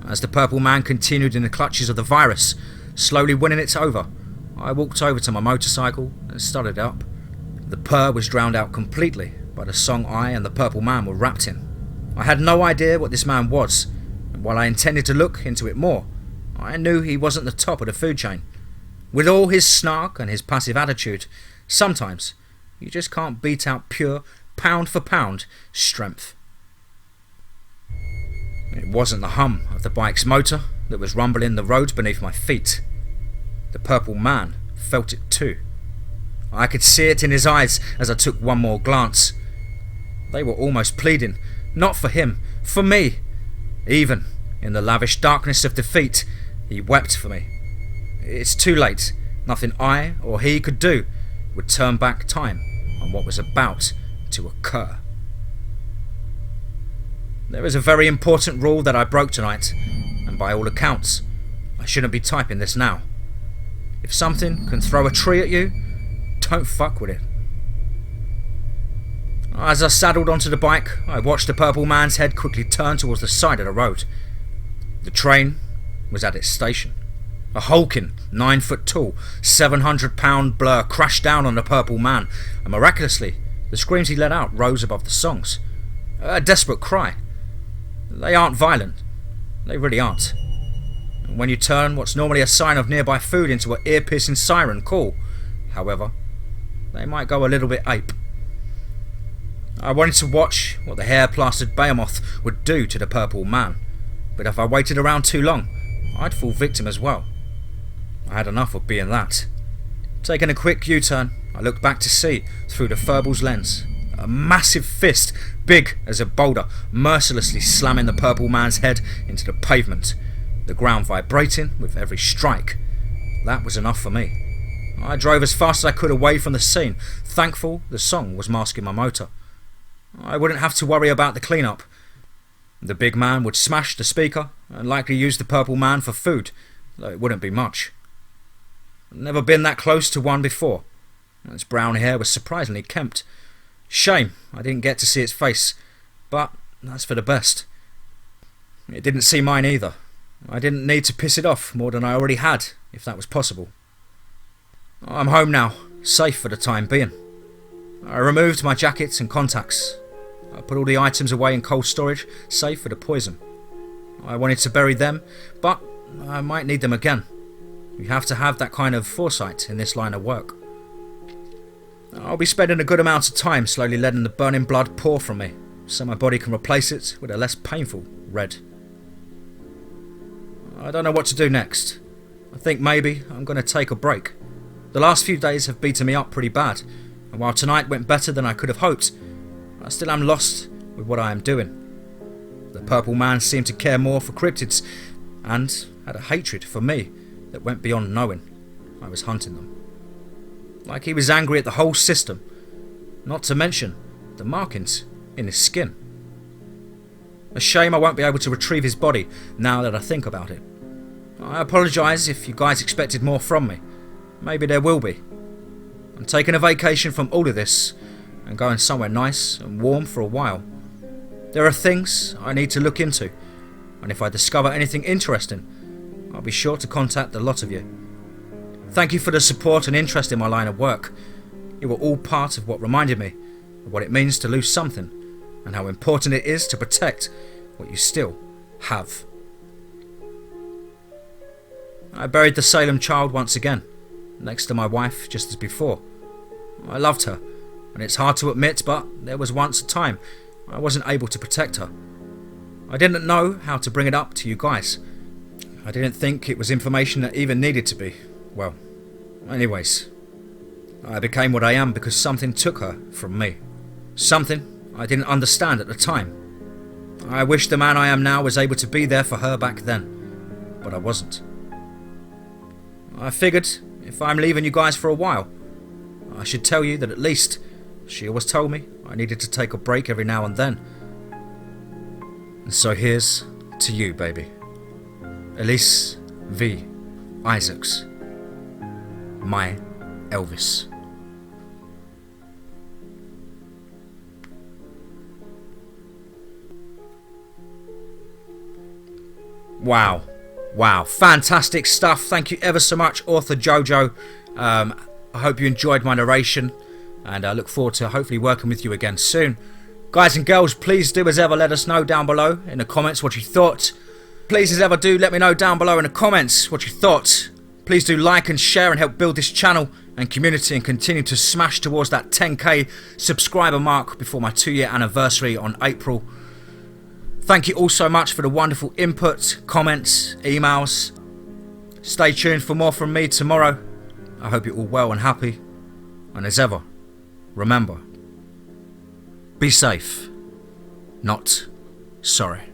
As the purple man continued in the clutches of the virus, slowly winning it over, I walked over to my motorcycle and started it up. The purr was drowned out completely by the song I and the purple man were wrapped in. I had no idea what this man was, and while I intended to look into it more, I knew he wasn't the top of the food chain. With all his snark and his passive attitude, sometimes you just can't beat out pure, pound for pound strength. It wasn't the hum of the bike's motor that was rumbling the road beneath my feet. The purple man felt it too. I could see it in his eyes as I took one more glance. They were almost pleading, not for him, for me. Even in the lavish darkness of defeat, he wept for me. It's too late. Nothing I or he could do would turn back time on what was about to occur. There is a very important rule that I broke tonight, and by all accounts, I shouldn't be typing this now. If something can throw a tree at you, don't fuck with it. As I saddled onto the bike, I watched the purple man's head quickly turn towards the side of the road. The train was at its station. A hulking, 9-foot-tall, 700-pound blur crashed down on the purple man, and miraculously, the screams he let out rose above the songs. A desperate cry. They aren't violent. They really aren't. And when you turn what's normally a sign of nearby food into an ear-piercing siren call, however, they might go a little bit ape. I wanted to watch what the hair-plastered behemoth would do to the purple man, but if I waited around too long, I'd fall victim as well. I had enough of being that. Taking a quick U-turn, I looked back to see, through the furbal's lens, a massive fist, big as a boulder, mercilessly slamming the purple man's head into the pavement, the ground vibrating with every strike. That was enough for me. I drove as fast as I could away from the scene, thankful the song was masking my motor. I wouldn't have to worry about the clean-up. The big man would smash the speaker and likely use the purple man for food, though it wouldn't be much. I'd never been that close to one before. Its brown hair was surprisingly kempt. Shame I didn't get to see its face, but that's for the best. It didn't see mine either. I didn't need to piss it off more than I already had, if that was possible. I'm home now, safe for the time being. I removed my jackets and contacts. I put all the items away in cold storage, safe for the poison. I wanted to bury them, but I might need them again. You have to have that kind of foresight in this line of work. I'll be spending a good amount of time slowly letting the burning blood pour from me, so my body can replace it with a less painful red. I don't know what to do next. I think maybe I'm going to take a break. The last few days have beaten me up pretty bad, and while tonight went better than I could have hoped, I still am lost with what I am doing. The purple man seemed to care more for cryptids, and had a hatred for me that went beyond knowing I was hunting them. Like he was angry at the whole system, not to mention the markings in his skin. A shame I won't be able to retrieve his body now that I think about it. I apologise if you guys expected more from me. Maybe there will be. I'm taking a vacation from all of this and going somewhere nice and warm for a while. There are things I need to look into, and if I discover anything interesting, I'll be sure to contact the lot of you. Thank you for the support and interest in my line of work. You were all part of what reminded me of what it means to lose something, and how important it is to protect what you still have. I buried the Salem child once again, next to my wife just as before. I loved her, and it's hard to admit, but there was once a time I wasn't able to protect her. I didn't know how to bring it up to you guys. I didn't think it was information that even needed to be. Well, anyways, I became what I am because something took her from me. Something I didn't understand at the time. I wish the man I am now was able to be there for her back then, but I wasn't. I figured if I'm leaving you guys for a while, I should tell you that at least she always told me I needed to take a break every now and then. And so here's to you, baby. Elise V. Isaacs. My Elvis. Wow. Wow. Fantastic stuff. Thank you ever so much, AuthorJoJo. I hope you enjoyed my narration, and I look forward to hopefully working with you again soon. Guys and girls, please do as ever let us know down below in the comments what you thought. Please as ever do let me know down below in the comments what you thought. Please do like and share and help build this channel and community and continue to smash towards that 10k subscriber mark before my 2-year anniversary on April. Thank you all so much for the wonderful input, comments, emails. Stay tuned for more from me tomorrow. I hope you're all well and happy. And as ever, remember, be safe, not sorry.